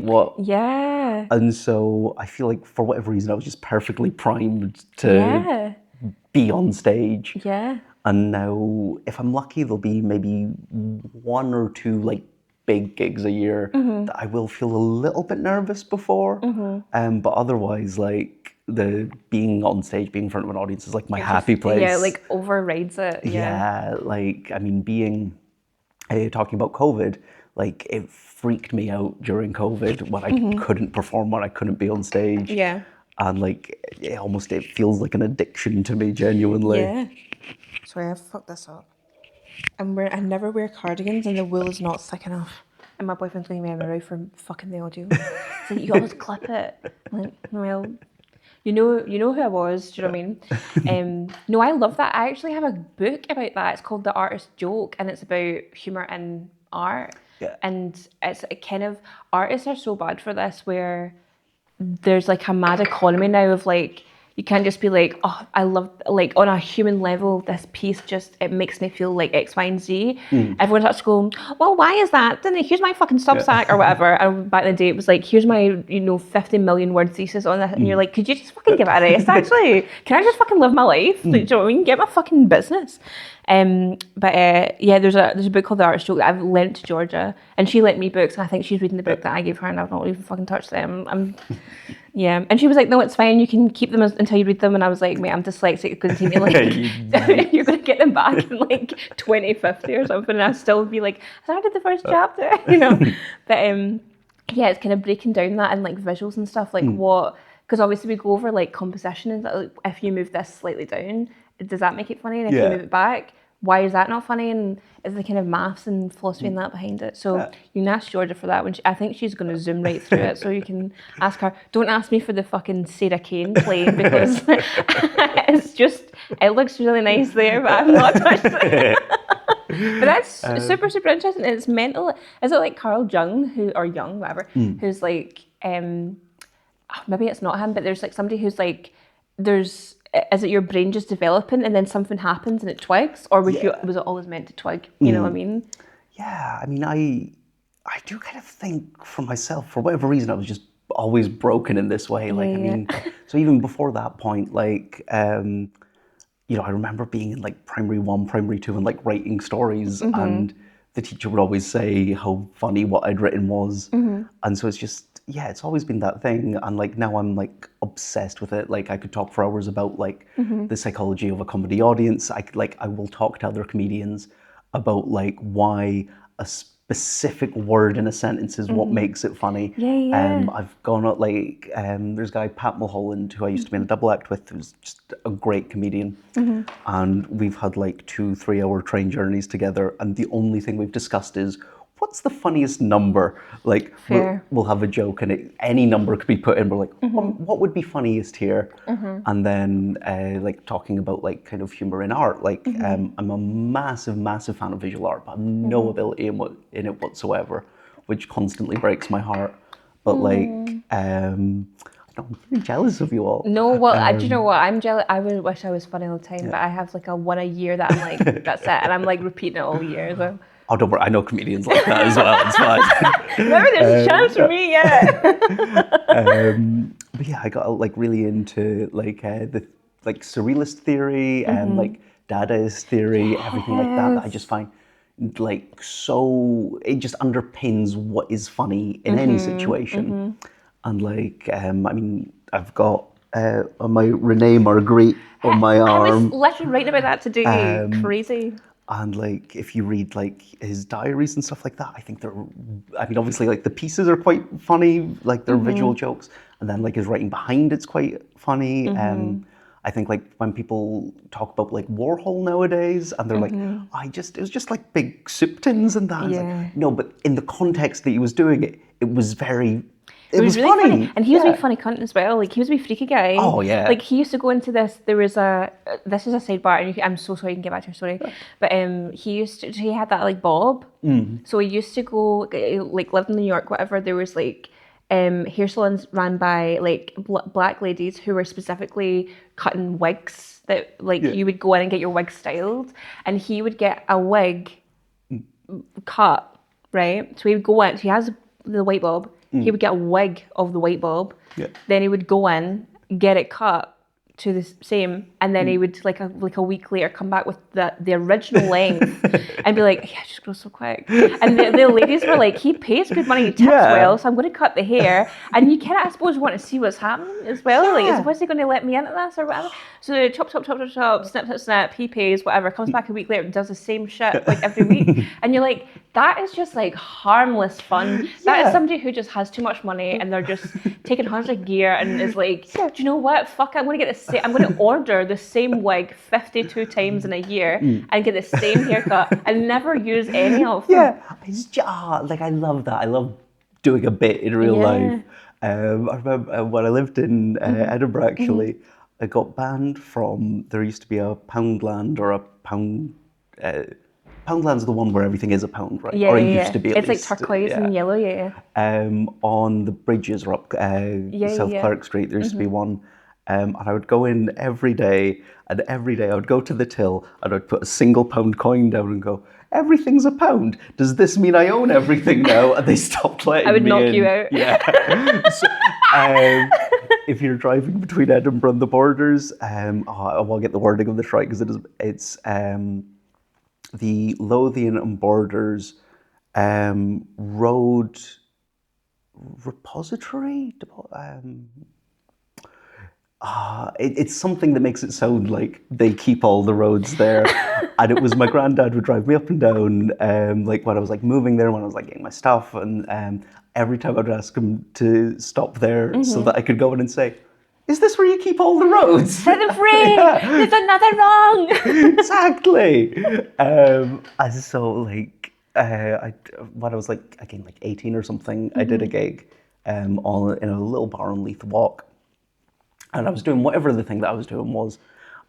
Speaker 1: Yeah.
Speaker 2: And so I feel like for whatever reason, I was just perfectly primed to
Speaker 1: Yeah.
Speaker 2: be on stage.
Speaker 1: Yeah.
Speaker 2: And now, if I'm lucky, there'll be maybe 1 or 2 like big gigs a year that I will feel a little bit nervous before. But otherwise, like the being on stage, being in front of an audience is like my happy place.
Speaker 1: Yeah, like overrides it.
Speaker 2: Yeah, like I mean, being talking about COVID, like it freaked me out during COVID when I couldn't perform, when I couldn't be on stage.
Speaker 1: Yeah.
Speaker 2: And like it feels like an addiction to me, genuinely.
Speaker 1: Yeah. Sorry, I fucked this up. I never wear cardigans and the wool is not thick enough. And my boyfriend's going to be around for fucking the audio. So you always clip it. I'm like, well, you know who I was. Do you know what I mean? No, I love that. I actually have a book about that. It's called The Artist's Joke, and it's about humour in art.
Speaker 2: Yeah.
Speaker 1: And it's a kind of, artists are so bad for this, where there's like a mad economy now of like, you can't just be like, oh, I love, like on a human level, this piece just, it makes me feel like X, Y, and Z. Everyone starts to go, well, why is that? Then here's my fucking Substack or whatever. And back in the day, it was like, here's my, 50 million word thesis on this. And you're like, could you just fucking give it a rest, actually? Can I just fucking live my life? Like, do you know what I mean? Get my fucking business. Yeah, there's a book called The Artist's Joke that I've lent to Georgia, and she lent me books, and I think she's reading the book that I gave her, and I've not even fucking touched them. Yeah, and she was like, no, it's fine, you can keep them until you read them, and I was like, mate, I'm dyslexic, it's going to take me like, you're going to get them back in like 2050 or something, and I'll still be like, I started the first chapter, But yeah, it's kind of breaking down that and like visuals and stuff, like what, because obviously we go over like composition and that, like, if you move this slightly down, does that make it funny? And if you move it back, why is that not funny? And is the kind of maths and philosophy and that behind it? So you can ask Georgia for that. I think she's going to zoom right through it. So you can ask her. Don't ask me for the fucking Sarah Kane play, because it looks really nice there, but I've not touched it. But that's super, super interesting. It's mental. Is it like Carl Jung, who's like, maybe it's not him, but there's like somebody who's like, is it your brain just developing and then something happens and it twigs? Or was it always meant to twig? You know what I mean?
Speaker 2: Yeah, I mean, I do kind of think for myself, for whatever reason, I was just always broken in this way. Like, I mean, so even before that point, like, I remember being in like primary 1, primary 2 and like writing stories, and the teacher would always say how funny what I'd written was. And so it's just, it's always been that thing. And like now I'm like obsessed with it. Like I could talk for hours about like the psychology of a comedy audience. I will talk to other comedians about like why a specific word in a sentence is what makes it funny. I've gone out like there's a guy, Pat Mulholland, who I used to be in a double act with, who's just a great comedian, and we've had like 2-3 hour train journeys together, and the only thing we've discussed is what's the funniest number. Like we'll have a joke and any number could be put in. We're like, what would be funniest here? And then like talking about like kind of humor in art. Like I'm a massive, massive fan of visual art, but I have no ability in it whatsoever, which constantly breaks my heart. But like, I'm really jealous of you all.
Speaker 1: No, well, do you know what? I'm jealous. I would wish I was funny all the time, but I have like a one a year that I'm like, that's it. And I'm like repeating it all year. So.
Speaker 2: Oh, don't worry. I know comedians like that as well. It's fine.
Speaker 1: Maybe there's a chance for me,
Speaker 2: But yeah, I got like really into like the like surrealist theory and like Dadaist theory, everything like that. That I just find like so, it just underpins what is funny in any situation. And like, I mean, I've got my Renee Marguerite on my arm.
Speaker 1: I was literally writing about that today. Crazy.
Speaker 2: And like, if you read like his diaries and stuff like that, I think obviously like the pieces are quite funny, like they're visual jokes. And then like his writing behind it's quite funny. I think like when people talk about like Warhol nowadays and they're like, it was just like big soup tins and that. Like, no, but in the context that he was doing it, it was really funny.
Speaker 1: And he was a wee funny cunt as well. Like he was a wee freaky guy.
Speaker 2: Oh yeah.
Speaker 1: Like he used to go into this. This is a sidebar, and I'm so sorry. You can get back to your story. But he had that like bob. So he used to go like lived in New York, whatever. There was like hair salons ran by like black ladies who were specifically cutting wigs. That like you would go in and get your wig styled, and he would get a wig cut, right? So he would go in. So he has the white bob. he would get a wig of the white bob.
Speaker 2: Yeah.
Speaker 1: Then he would go in, get it cut to the same, and then he would like a week later come back with the original length and be like, yeah, it just grows so quick. And the ladies were like, he pays good money, he tips well, so I'm going to cut the hair. And you kind of, I suppose, want to see what's happening as well. Like, was he going to let me into this or whatever? So chop, snip, he pays, whatever, comes back a week later and does the same shit like every week. And you're like, that is just like harmless fun. That is somebody who just has too much money and they're just taking hundreds of gear and is like, do you know what? Fuck it, I'm going to get the I'm going to order the same wig 52 times in a year and get the same haircut and never use any of them.
Speaker 2: Yeah, like I love that. I love doing a bit in real life. I remember when I lived in Edinburgh, actually, I got banned from, there used to be a Poundland or a Pound... Poundland's the one where everything is a pound, right?
Speaker 1: Yeah,
Speaker 2: or it used to be at
Speaker 1: it's
Speaker 2: least.
Speaker 1: Like turquoise and yellow,
Speaker 2: on the bridges or up South Clark Street, there used to be one. And I would go in every day, and every day I would go to the till and I'd put a single £1 coin down and go, everything's a pound. Does this mean I own everything now? And they stopped letting me in.
Speaker 1: I would knock you out.
Speaker 2: Yeah. So, if you're driving between Edinburgh and the borders, I will get the wording of this right because it's the Lothian and Borders Road Repository? It's something that makes it sound like they keep all the roads there. And it was my granddad would drive me up and down, like when I was like moving there, when I was like getting my stuff, and every time I'd ask him to stop there so that I could go in and say, is this where you keep all the roads?
Speaker 1: Set them free! There's another wrong!
Speaker 2: Exactly! And so like, when I was like, again, like 18 or something, I did a gig in a little bar on Leith Walk. And I was doing whatever the thing that I was doing was.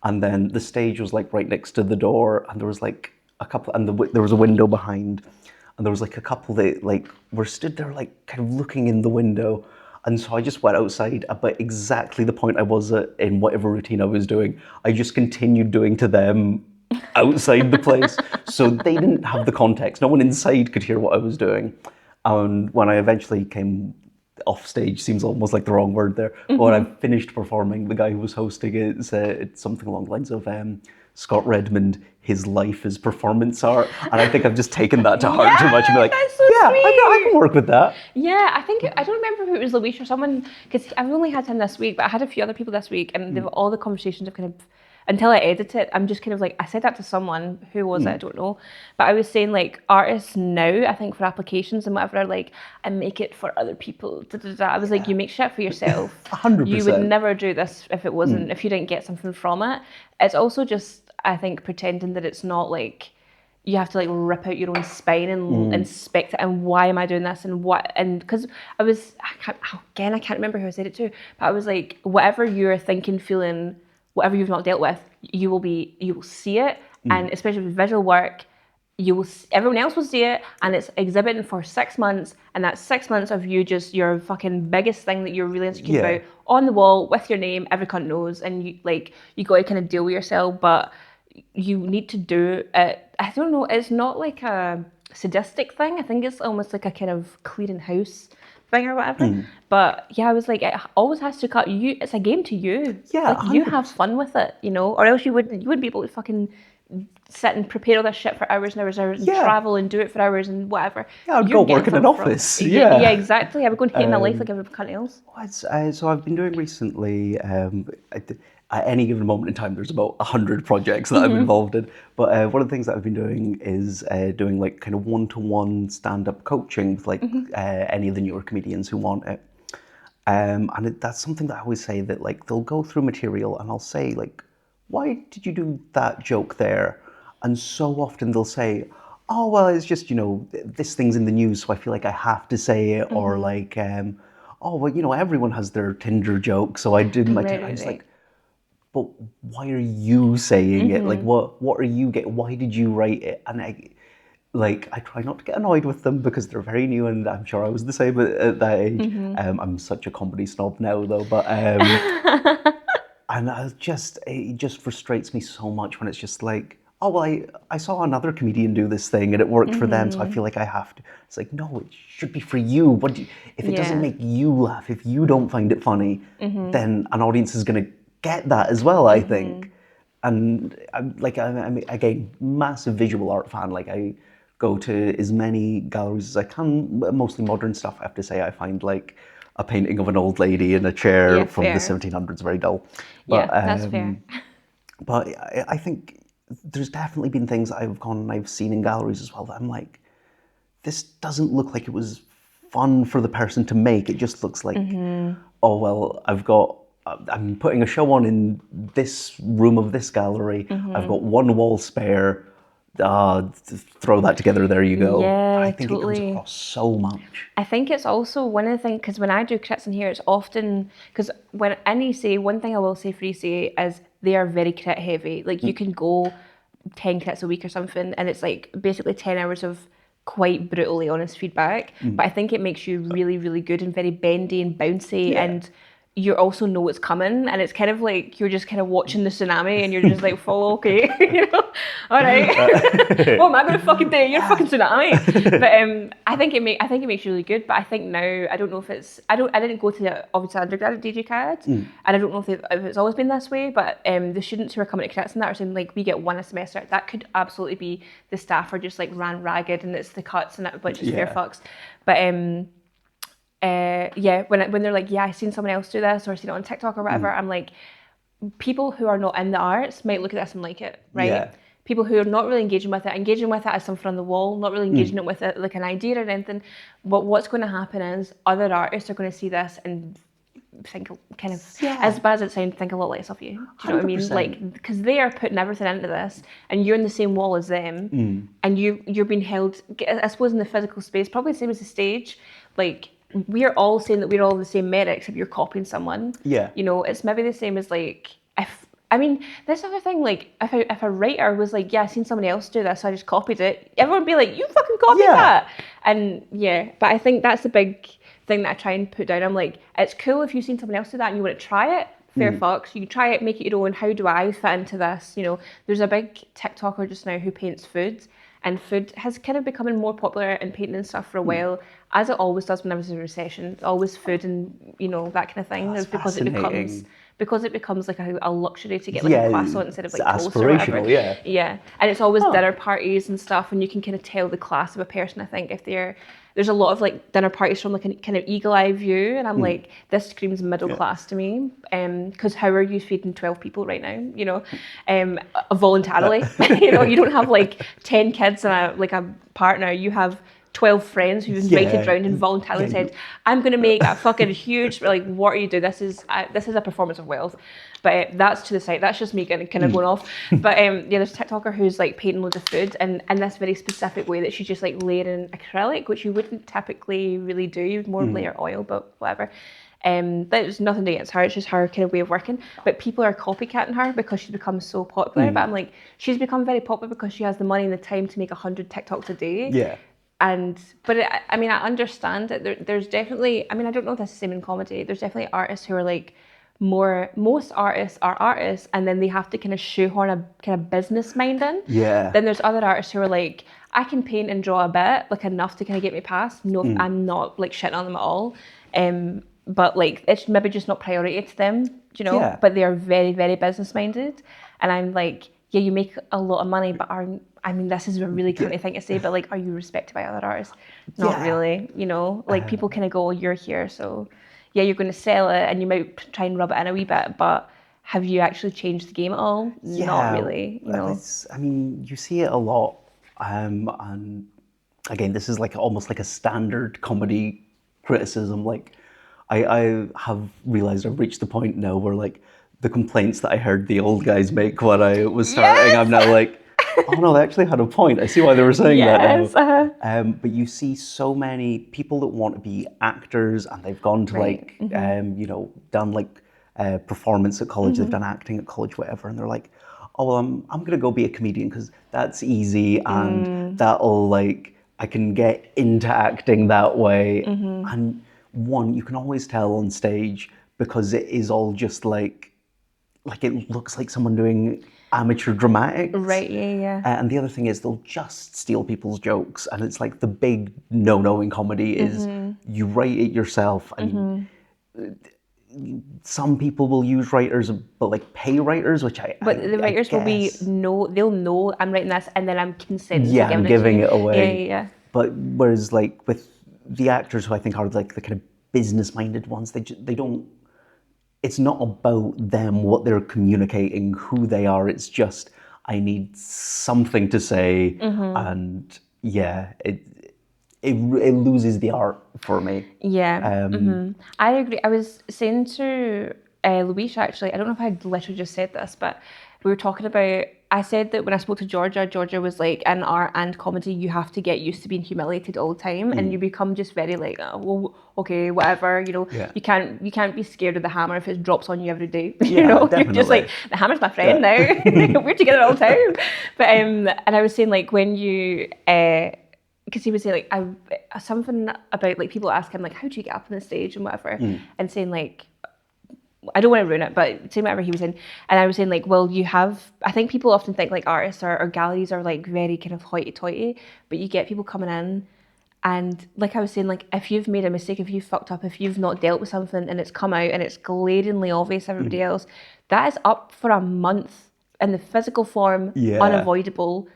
Speaker 2: And then the stage was like right next to the door, and there was like a couple, and there was a window behind, and there was like a couple that like were stood there like kind of looking in the window. And so I just went outside about exactly the point I was at in whatever routine I was doing. I just continued doing to them outside the place. So they didn't have the context. No one inside could hear what I was doing. And when I eventually came off stage, seems almost like the wrong word there. But when I finished performing, the guy who was hosting it said something along the lines of, Scott Redmond, his life is performance art. And I think I've just taken that to heart too much and be like,
Speaker 1: that's so
Speaker 2: yeah,
Speaker 1: sweet.
Speaker 2: I can work with that.
Speaker 1: Yeah, I don't remember who it was, Luis or someone, because I've only had him this week, but I had a few other people this week, and all the conversations have kind of, until I edit it, I'm just kind of like, I said that to someone, who was it, I don't know, but I was saying like, artists now, I think for applications and whatever, are like, I make it for other people, I was like, you make shit for yourself.
Speaker 2: 100%.
Speaker 1: You would never do this if it wasn't, if you didn't get something from it. It's also just, I think, pretending that it's not like, you have to like rip out your own spine and inspect it, and why am I doing this, and what, and because I can't remember who I said it to, but I was like, whatever you're thinking, feeling, whatever you've not dealt with, you will see it, and especially with visual work, everyone else will see it, and it's exhibiting for 6 months, and that's 6 months of you just your fucking biggest thing that you're really insecure about on the wall with your name, every cunt knows, and you got to kind of deal with yourself, but you need to do it. I don't know, it's not like a sadistic thing. I think it's almost like a kind of clearing house thing or whatever. But yeah, I was like, it always has to cut you. It's a game to you.
Speaker 2: Yeah,
Speaker 1: like, you have fun with it, you know, or else you wouldn't be able to fucking sit and prepare all this shit for hours and hours and hours and travel and do it for hours and whatever.
Speaker 2: Yeah, I'd go work in an office.
Speaker 1: Yeah, exactly. I would go and hate my life like everybody else.
Speaker 2: So I've been doing recently, at any given moment in time, there's about 100 projects that I'm involved in. But one of the things that I've been doing is doing like kind of one-to-one stand-up coaching with like any of the newer comedians who want it. And that's something that I always say, that like they'll go through material and I'll say like, why did you do that joke there? And so often they'll say, oh, well, it's just, you know, this thing's in the news, so I feel like I have to say it. Or like, oh, well, you know, everyone has their Tinder joke, so I did my Tinder. I was like, but why are you saying it? Like, what are you getting? Why did you write it? And I try not to get annoyed with them because they're very new, and I'm sure I was the same at that age. I'm such a comedy snob now, though, but and it just frustrates me so much when it's just like, oh, well, I saw another comedian do this thing and it worked for them, so I feel like I have to. It's like, no, it should be for you. If it doesn't
Speaker 1: Yeah.
Speaker 2: make you laugh, if you don't find it funny, then an audience is going to get that as well, I think. And I'm again, massive visual art fan. Like, I go to as many galleries as I can, mostly modern stuff. I have to say, I find like a painting of an old lady in a chair
Speaker 1: Yeah,
Speaker 2: from the
Speaker 1: fair.
Speaker 2: 1700s very dull.
Speaker 1: Yeah,
Speaker 2: But
Speaker 1: that's fair.
Speaker 2: but I think there's definitely been things I've gone and I've seen in galleries as well that I'm like, this doesn't look like it was fun for the person to make. It just looks like, oh, well, I'm putting a show on in this room of this gallery. I've got one wall spare. Throw that together, there you go. I
Speaker 1: Yeah,
Speaker 2: think it comes
Speaker 1: totally.
Speaker 2: across so much.
Speaker 1: I think it's also one of the things, because when I do crits in here, it's often, because when any say, one thing I will say for ECA is they are very crit heavy. Like you can go 10 crits a week or something, and it's like basically 10 hours of quite brutally honest feedback. But I think it makes you really, really good and very bendy and bouncy,
Speaker 2: Yeah.
Speaker 1: and you also know what's coming, and it's kind of like you're just kind of watching the tsunami and you're just like, follow, okay, all right, what am I going to fucking do? You're a fucking tsunami. But I think it makes you really good. But I think now, I don't know if it's, I didn't go to the obviously undergrad at DJ CAD, and I don't know if it's always been this way, but the students who are coming to crits and that are saying like, we get one a semester. That could absolutely be the staff are just like ran ragged and it's the cuts and that, which is fair fucks. But yeah, when they're like, yeah, I seen someone else do this or I seen it on TikTok or whatever, I'm like, people who are not in the arts might look at this and like it, right?
Speaker 2: Yeah.
Speaker 1: People who are not really engaging with it as something on the wall, not really engaging it with it like an idea or anything. But what's going to happen is other artists are going to see this and think kind of, as bad as it sounds, think a lot less of you. Do you know what I mean?
Speaker 2: 100%.
Speaker 1: Like, because they are putting everything into this, and you're in the same wall as them, and you're being held, I suppose, in the physical space, probably the same as the stage. Like, we are all saying that we're all the same merit, except you're copying someone.
Speaker 2: Yeah.
Speaker 1: You know, it's maybe the same as like, this other thing, like, if a writer was like, yeah, I seen somebody else do this, so I just copied it, everyone would be like, you fucking copied that. And yeah, but I think that's the big thing that I try and put down. I'm like, it's cool if you've seen someone else do that and you want to try it, fair fucks. You can try it, make it your own. How do I fit into this? You know, there's a big TikToker just now who paints food, and food has kind of becoming more popular in painting and stuff for a while, as it always does whenever there's a recession. It's always food and, you know, that kind of thing.
Speaker 2: That's
Speaker 1: because
Speaker 2: fascinating.
Speaker 1: it becomes like a luxury to get like a croissant instead of like toast or
Speaker 2: aspirational,
Speaker 1: whatever.
Speaker 2: yeah.
Speaker 1: Yeah, and it's always dinner parties and stuff, and you can kind of tell the class of a person. I think if there's a lot of like dinner parties from like a kind of eagle eye view, and I'm like, this screams middle class to me. Because how are you feeding 12 people right now? You know, voluntarily. You know, you don't have like 10 kids and a partner. You have 12 friends who've invited round and voluntarily said, I'm going to make a fucking huge, like, what are you doing? This is a performance of wealth. But that's to the side. That's just me kind of going off. But yeah, there's a TikToker who's like painting loads of food and in this very specific way that she's just like layering acrylic, which you wouldn't typically really do. You'd more layer oil, but whatever. There's nothing against her, it's just her kind of way of working. But people are copycatting her because she's become so popular. But I'm like, she's become very popular because she has the money and the time to make 100 TikToks a day.
Speaker 2: Yeah.
Speaker 1: But I mean, I understand that there's definitely, I mean, I don't know if that's the same in comedy. There's definitely artists who are like, most artists are artists and then they have to kind of shoehorn a kind of business mind in.
Speaker 2: Yeah.
Speaker 1: Then there's other artists who are like, I can paint and draw a bit, like enough to kind of get me past. No, I'm not like shitting on them at all. But like, it's maybe just not priority to them, you know?
Speaker 2: Yeah.
Speaker 1: But they are very, very business minded. And I'm like, yeah, you make a lot of money, but I mean, this is a really cunty thing to say, but like, are you respected by other artists? Not really, you know? Like, people kind of go, you're here, so yeah, you're going to sell it and you might try and rub it in a wee bit, but have you actually changed the game at all? Not really, you know?
Speaker 2: I mean, you see it a lot. And again, this is like almost like a standard comedy criticism. Like, I have realized I've reached the point now where like the complaints that I heard the old guys make when I was starting, I'm now like, oh no, they actually had a point. I see why they were saying that now. But you see so many people that want to be actors and they've gone to like, you know, done like performance at college, they've done acting at college, whatever. And they're like, oh, well, I'm going to go be a comedian because that's easy and that'll like, I can get into acting that way. And one, you can always tell on stage because it is all just like it looks like someone doing amateur dramatics.
Speaker 1: Right, yeah.
Speaker 2: And the other thing is they'll just steal people's jokes. And it's like the big no-no in comedy is you write it yourself. I mean, some people will use writers, but like pay writers, which
Speaker 1: But the writers will be,
Speaker 2: guess,
Speaker 1: they'll know I'm writing this and then I'm consenting
Speaker 2: yeah,
Speaker 1: to
Speaker 2: I'm
Speaker 1: giving
Speaker 2: giving
Speaker 1: it
Speaker 2: it
Speaker 1: to you.
Speaker 2: away.
Speaker 1: Yeah.
Speaker 2: But whereas like with the actors who I think are like the kind of business-minded ones, they don't, it's not about them, what they're communicating, who they are. It's just, I need something to say. And yeah, it loses the art for me.
Speaker 1: Yeah, I agree. I was saying to Louise, actually, I don't know if I literally just said this, but we were talking about, I said that when I spoke to Georgia was like, in art and comedy, you have to get used to being humiliated all the time, and you become just very like, oh, well, okay, whatever, you know,
Speaker 2: Yeah.
Speaker 1: you can't be scared of the hammer if it drops on you every day.
Speaker 2: Yeah,
Speaker 1: You know, you're
Speaker 2: definitely.
Speaker 1: just like, the hammer's my friend now. We're together all the time. But and I was saying like when you because he was saying like something about like people ask him like, how do you get up on the stage and whatever, and saying like, I don't want to ruin it, but saying whatever he was in, and I was saying like, well, I think people often think like artists or galleries are like very kind of hoity-toity, but you get people coming in, and like I was saying, like if you've made a mistake, if you've fucked up, if you've not dealt with something and it's come out and it's glaringly obvious to everybody else, that is up for a month in the physical form,
Speaker 2: Yeah.
Speaker 1: unavoidable.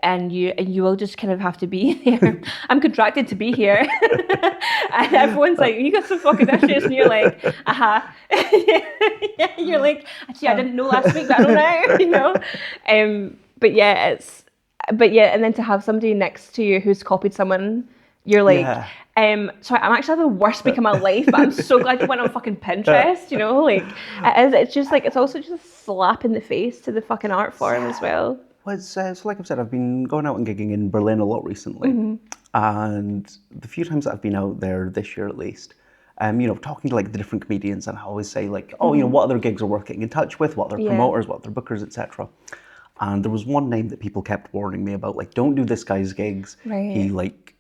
Speaker 1: And you will just kind of have to be there. I'm contracted to be here. And everyone's like, you got some fucking issues. And you're like, yeah, you're like, actually, I didn't know last week, but I don't know, you know? But yeah, and then to have somebody next to you who's copied someone, you're like, sorry, I'm actually having the worst week of my life, but I'm so glad you went on fucking Pinterest, you know? Like, it's just like, it's also just a slap in the face to the fucking art form as well.
Speaker 2: Well, so like I've said, I've been going out and gigging in Berlin a lot recently, and the few times that I've been out there this year at least, you know, talking to like the different comedians, and I always say like, oh, you know, what other gigs are worth getting in touch with, what other promoters, what other bookers, etc. And there was one name that people kept warning me about, like, don't do this guy's gigs.
Speaker 1: Right.
Speaker 2: He like,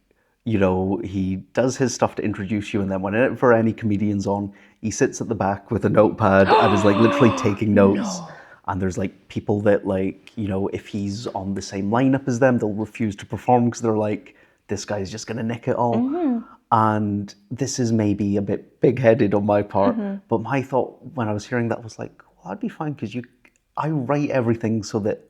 Speaker 2: you know, he does his stuff to introduce you, and then whenever any comedian's on, he sits at the back with a notepad and is like literally taking notes. No. And there's like people that like, you know, if he's on the same lineup as them, they'll refuse to perform because they're like, this guy's just going to nick it all. And this is maybe a bit big-headed on my part, but my thought when I was hearing that was like, well, I'd be fine because I write everything so that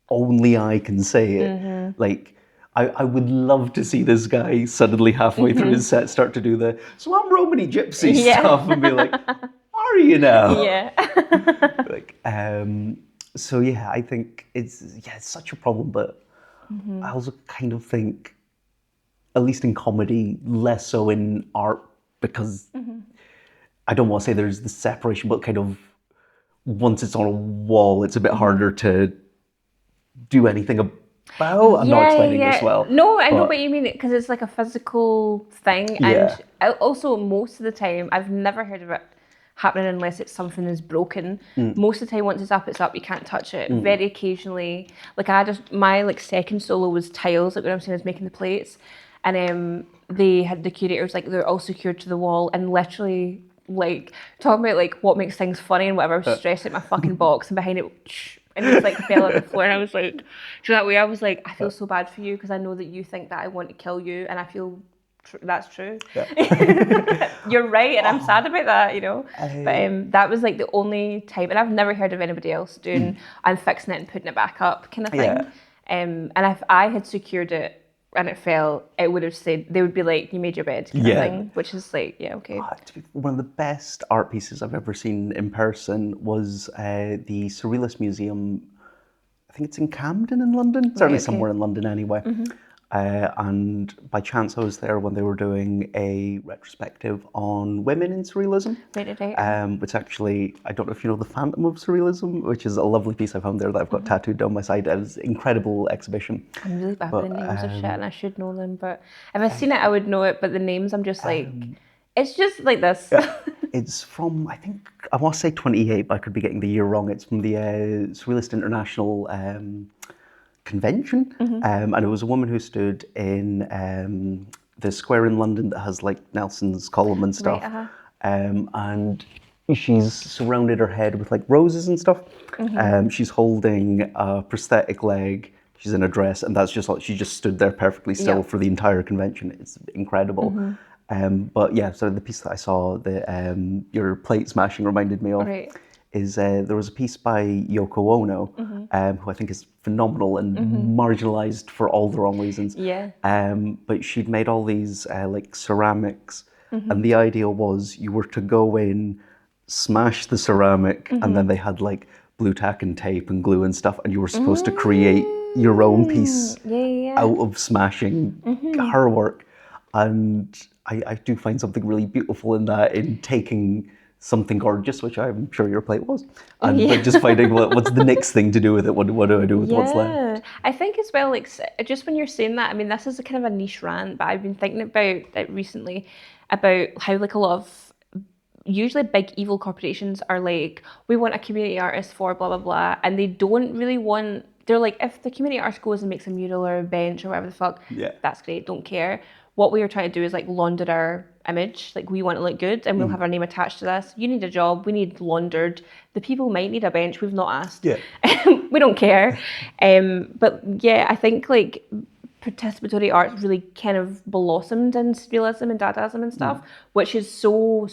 Speaker 2: only I can say it. Like, I would love to see this guy suddenly halfway through his set start to do so I'm Romany Gypsy stuff and be like, are you now?
Speaker 1: Yeah.
Speaker 2: Like, so yeah, I think it's such a problem, but I also kind of think, at least in comedy, less so in art, because I don't want to say there's the separation, but kind of once it's on a wall, it's a bit harder to do anything about. I'm not explaining this well.
Speaker 1: No, I know what you mean, because it's like a physical thing, and also most of the time, I've never heard of it happening unless it's something is broken. Most of the time, once it's up, you can't touch it. Very occasionally, like my like second solo was tiles, like what I'm saying is making the plates, and they had the curators, like they're all secured to the wall, and literally like talking about like what makes things funny and whatever, I was stressing my fucking box, and behind it, and it was like fell on the floor, and I was like, so that way I was like, I feel so bad for you because I know that you think that I want to kill you, and I feel that's true. You're right, and I'm sad about that, you know. But that was like the only time, and I've never heard of anybody else doing I'm fixing it and putting it back up kind of thing. And if I had secured it and it fell, it would have said, they would be like, you made your bed kind of thing, which is like, okay.
Speaker 2: One of the best art pieces I've ever seen in person was the Surrealist Museum. I think it's in Camden in London, certainly somewhere in London anyway. And by chance I was there when they were doing a retrospective on women in Surrealism. Which actually, I don't know if you know the Phantom of Surrealism, which is a lovely piece I found there that I've got tattooed down my side. It was an incredible exhibition.
Speaker 1: I'm really bad with the names of shit, and I should know them, but if I'd seen it I would know it, but the names I'm just like, it's just like this.
Speaker 2: It's from, I think, I want to say 28, but I could be getting the year wrong. It's from the Surrealist International convention, and it was a woman who stood in the square in London that has like Nelson's column and stuff, and she's surrounded her head with like roses and stuff. She's holding a prosthetic leg. She's in a dress, and that's just like she just stood there perfectly still for the entire convention. It's incredible. But yeah, so the piece that I saw that your plate smashing reminded me of
Speaker 1: Right.
Speaker 2: is there was a piece by Yoko Ono, who I think is phenomenal and marginalized for all the wrong reasons.
Speaker 1: Yeah.
Speaker 2: But she'd made all these like ceramics, and the idea was you were to go in, smash the ceramic, and then they had like blue tack and tape and glue and stuff, and you were supposed to create your own piece out of smashing her work. And I do find something really beautiful in that, in taking something gorgeous, which I'm sure your plate was, and but just finding what's the next thing to do with it. What do I do with what's left?
Speaker 1: I think as well, like just when you're saying that, I mean, this is a kind of a niche rant, but I've been thinking about it recently about how like a lot of usually big evil corporations are like, we want a community artist for blah blah blah, and they don't really want. They're like, if the community artist goes and makes a mural or a bench or whatever the fuck, that's great, don't care. What we are trying to do is like launder our image. Like, we want to look good, and we'll have our name attached to this. You need a job, we need laundered. The people might need a bench, we've not asked. We don't care. But yeah, I think like participatory art really kind of blossomed in surrealism and Dadaism and stuff, which is so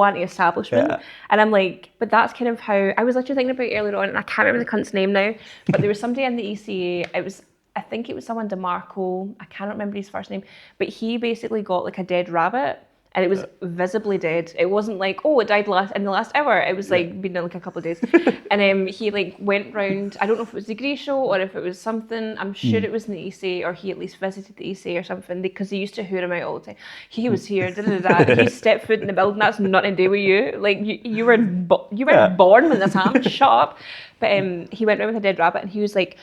Speaker 1: anti-establishment. And I'm like, but that's kind of how I was literally thinking about it earlier on, and I can't remember the cunt's name now, but there was somebody in the ECA, I think it was someone DeMarco, I cannot remember his first name, but he basically got like a dead rabbit, and it was visibly dead. It wasn't like, oh, it died in the last hour. It was like been there like a couple of days. And he like went round, I don't know if it was the Grey Show or if it was something, I'm sure it was in the EC, or he at least visited the EC or something, because they used to hoot him out all the time. He was here, he stepped foot in the building, that's nothing to do with you. Like, you were born when this happened, shut up. But he went round with a dead rabbit, and he was like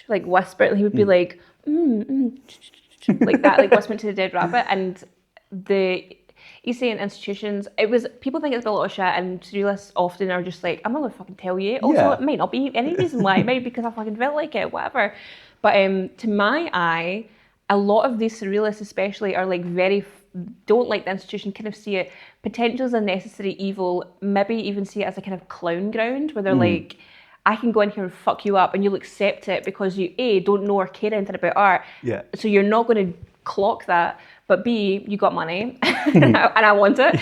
Speaker 1: whisper, and he would be like, like that, like whispering to the dead rabbit. And the EC and institutions, people think it's a lot of shit, and surrealists often are just like, I'm not gonna fucking tell you. Also, it might not be any reason why. It might be because I fucking felt like it, whatever. But to my eye, a lot of these surrealists especially are like don't like the institution, kind of see it potentially as a necessary evil, maybe even see it as a kind of clown ground, where they're like, I can go in here and fuck you up, and you'll accept it because you A, don't know or care anything about art, so you're not going to clock that, but B, you got money and I want it.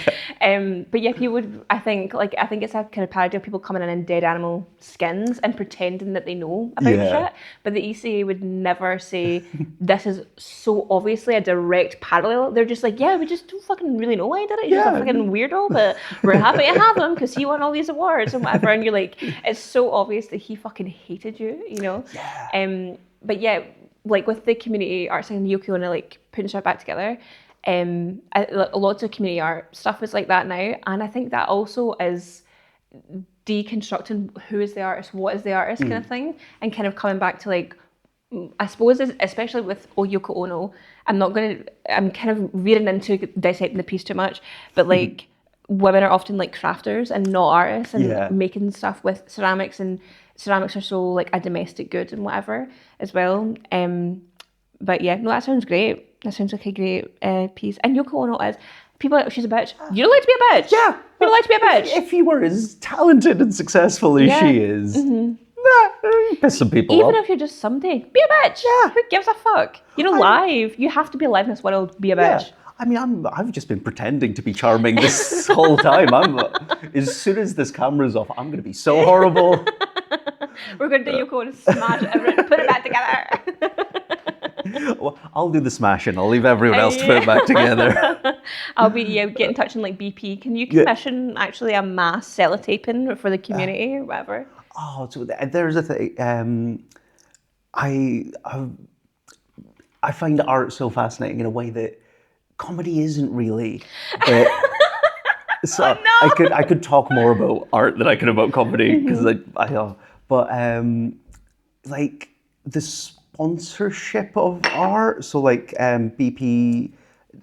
Speaker 1: But yeah, people would, I think it's a kind of parody of people coming in dead animal skins and pretending that they know about shit. But the ECA would never say, this is so obviously a direct parallel. They're just like, yeah, we just don't fucking really know why he did it. He's just a fucking weirdo, but we're happy to have him because he won all these awards and whatever. And you're like, it's so obvious that he fucking hated you, you know? But yeah, like with the community art and Yoko Ono like putting stuff back together, lots of community art stuff is like that now, and I think that also is deconstructing who is the artist, what is the artist kind of thing, and kind of coming back to like, I suppose especially with Yoko Ono, I'm kind of veering into dissecting the piece too much, but like women are often like crafters and not artists, and making stuff with ceramics, and ceramics are so like a domestic good and whatever as well. But yeah, no, that sounds great. That sounds like a great piece. And Yoko Ono people are like, she's a bitch. You don't like to be a bitch. Yeah. You don't like to be a bitch.
Speaker 2: If you were as talented and successful as she is, piss some people
Speaker 1: Even
Speaker 2: off.
Speaker 1: if you're just somebody, be a bitch. Yeah. Who gives a fuck? You know, live. You have to be alive in this world. Be a bitch.
Speaker 2: I mean, I've just been pretending to be charming this whole time. As soon as this camera's off, I'm going to be so horrible.
Speaker 1: We're going to do Yoko and smash everything, put it back together.
Speaker 2: Well, I'll do the smashing. I'll leave everyone else to put it back together.
Speaker 1: I'll be get in touch and like BP. Can you commission actually a mass sellotaping for the community or whatever?
Speaker 2: Oh, so there's a thing. I find art so fascinating in a way that comedy isn't really. So I could talk more about art than I could about comedy, because but like the sponsorship of art. So like BP,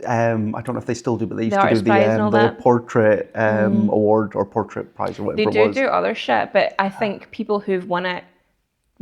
Speaker 2: I don't know if they still do, but they used to do the portrait award or portrait prize or whatever it was.
Speaker 1: They do other shit, but I think people who've won it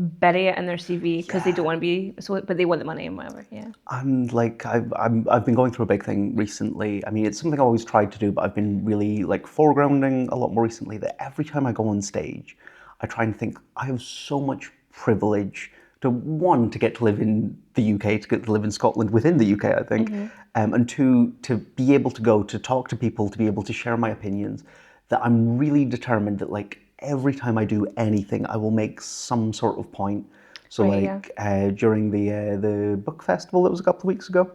Speaker 1: bury it in their CV because they don't want to be so, but they want the money and whatever. Yeah.
Speaker 2: And like I've been going through a big thing recently. I mean, it's something I always tried to do, but I've been really like foregrounding a lot more recently. That every time I go on stage, I try and think I have so much privilege to one to get to live in the UK, to get to live in Scotland within the UK, I think, and two to be able to go to talk to people, to be able to share my opinions. That I'm really determined that like every time I do anything, I will make some sort of point. So
Speaker 1: Right,
Speaker 2: during the book festival that was a couple of weeks ago,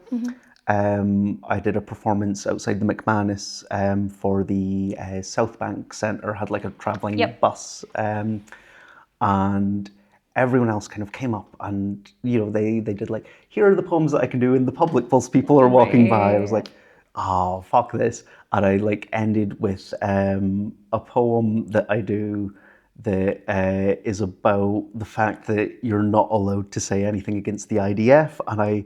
Speaker 2: I did a performance outside the McManus for the South Bank Centre, had like a travelling
Speaker 1: Yep.
Speaker 2: bus, and everyone else kind of came up and they did like, here are the poems that I can do in the public whilst people are walking by. I was like, oh fuck this, and I like ended with a poem that I do that is about the fact that you're not allowed to say anything against the IDF, and I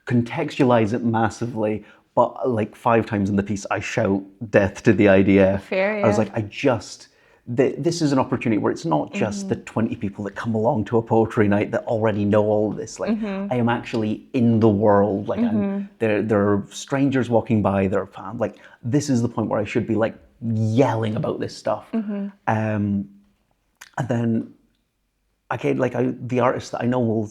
Speaker 2: contextualize it massively, but like 5 times in the piece I shout death to the IDF.
Speaker 1: Fair,
Speaker 2: I was
Speaker 1: yeah.
Speaker 2: like, this is an opportunity where it's not just the 20 people that come along to a poetry night that already know all of this. Like, I am actually in the world. Like, there are strangers walking by. There are fans. Like, this is the point where I should be like yelling about this stuff. And then again, like the artists that I know will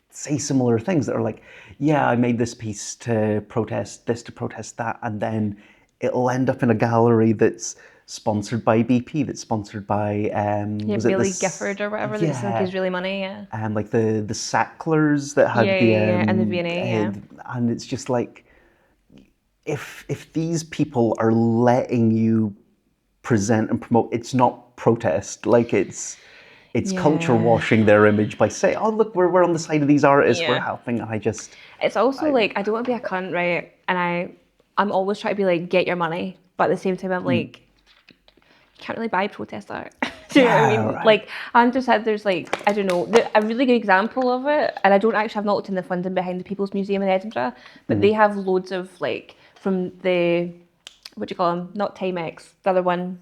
Speaker 2: say similar things that are like, yeah, I made this piece to protest this, to protest that, and then it'll end up in a gallery that's sponsored by BP, that's sponsored by was it
Speaker 1: Billy Gifford or whatever that's like gives really money, yeah.
Speaker 2: and like the Sacklers that had
Speaker 1: Yeah, and the V&A, yeah.
Speaker 2: and it's just like, if these people are letting you present and promote, it's not protest, like it's culture washing their image by saying, oh look, we're on the side of these artists, we're helping. And
Speaker 1: it's also like, I don't want to be a cunt, right? And I'm always trying to be like, get your money, but at the same time I'm like, you can't really buy protest art. Do you know what I mean?
Speaker 2: Right.
Speaker 1: Like, I just said there's like, I don't know, a really good example of it, and I don't actually have not looked in the funding behind the People's Museum in Edinburgh, but they have loads of like, from the, what do you call them? Not Timex, the other one,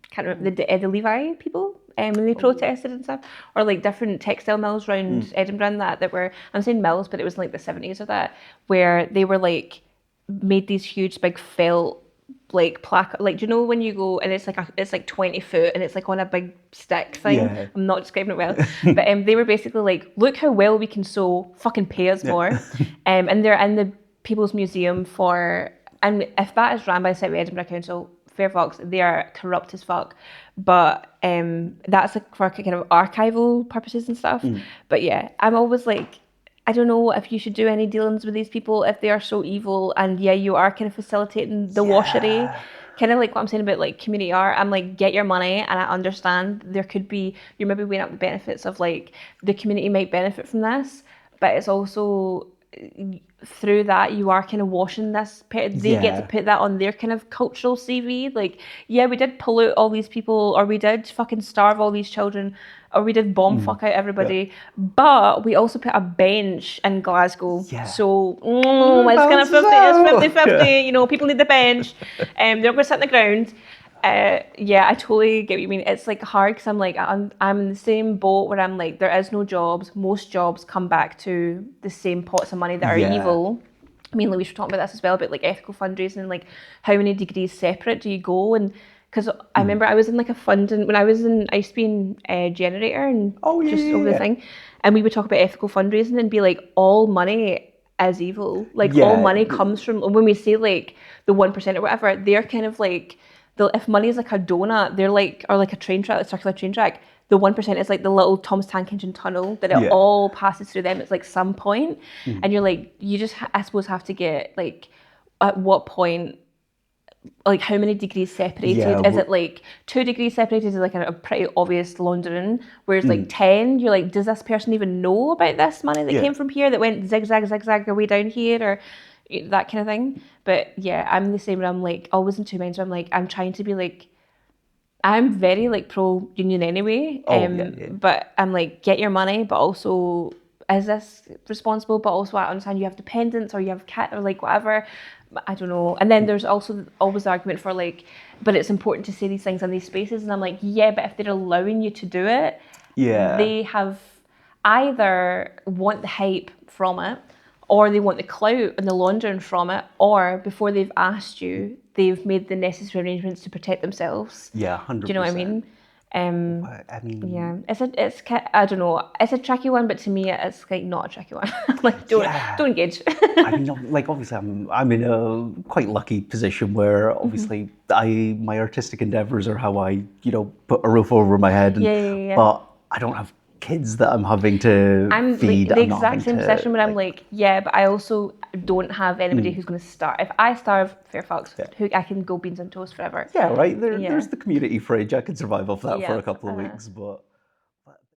Speaker 1: can't remember, the Levi people, when they protested and stuff, or like different textile mills around Edinburgh and that were, I'm saying mills, but it was in like the 70s or that, where they were like, made these huge big felt like plaque, like, do you know when you go and it's like 20 foot and it's like on a big stick thing?
Speaker 2: Yeah.
Speaker 1: I'm not describing it well, but they were basically like, look how well we can sew, fucking pay us more. And they're in the People's Museum and if that is ran by the City of Edinburgh Council, fair fucks, they are corrupt as fuck, but that's like for kind of archival purposes and stuff. But yeah, I'm always like, I don't know if you should do any dealings with these people if they are so evil, and yeah, you are kind of facilitating the washery. Kind of like what I'm saying about like community art. I'm like, get your money, and I understand there could be, you're maybe weighing up the benefits of like, the community might benefit from this, but it's also, through that you are kind of washing this, they get to put that on their kind of cultural CV, like, yeah, we did pollute all these people, or we did fucking starve all these children, or we did bomb fuck out everybody, but we also put a bench in Glasgow, so it's kind of 50-50, you know, people need the bench, they're not going to sit on the ground. Yeah, I totally get what you mean. It's like hard because I'm like, I'm in the same boat where I'm like, there is no jobs. Most jobs come back to the same pots of money that are evil. I mean, Louise was talking about this as well, about like ethical fundraising and like how many degrees separate do you go? And because I remember I was in like a funding, when I used to be in Generator and over the thing, and we would talk about ethical fundraising and be like, all money is evil. Like all money comes from, when we say like the 1% or whatever, they're kind of like, if money is like a donut, they're like, or like a train track, a circular train track, the 1% is like the little Thomas Tank Engine tunnel that it all passes through them. It's like some point, and you're like, you just, I suppose, have to get like, at what point, like how many degrees separated? Is it like 2 degrees separated is like a pretty obvious laundering, whereas like 10, you're like, does this person even know about this money that came from here that went zigzag, zigzag away down here, or that kind of thing? But yeah, I'm the same where I'm like always in two minds where I'm like, I'm trying to be like, I'm very like pro union anyway, but I'm like, get your money, but also, is this responsible? But also I understand you have dependents or you have cat or like whatever, I don't know. And then there's also always the argument for like, but it's important to say these things in these spaces, and I'm like, yeah, but if they're allowing you to do it,
Speaker 2: Yeah.
Speaker 3: They have either want the hype from it, or they want the clout and the laundering from it, or before they've asked you, they've made the necessary arrangements to protect themselves.
Speaker 2: Yeah,
Speaker 3: Do
Speaker 2: 100%.
Speaker 3: you know what I mean?
Speaker 2: I mean,
Speaker 3: Yeah, I don't know. It's a tricky one, but to me, it's like not a tricky one. Like don't engage.
Speaker 2: I mean, like obviously, I'm in a quite lucky position where obviously my artistic endeavors are how I put a roof over my head, and
Speaker 3: Yeah.
Speaker 2: but I don't have kids that I'm having to
Speaker 3: I'm
Speaker 2: feed.
Speaker 3: like the
Speaker 2: I'm not
Speaker 3: exact
Speaker 2: having
Speaker 3: same
Speaker 2: to,
Speaker 3: position where I'm like, yeah, but I also don't have anybody who's going to starve. If I starve, fair fucks. Who I can go beans on toast forever.
Speaker 2: yeah, right. There's the community fridge. I could survive off that for a couple of weeks, but.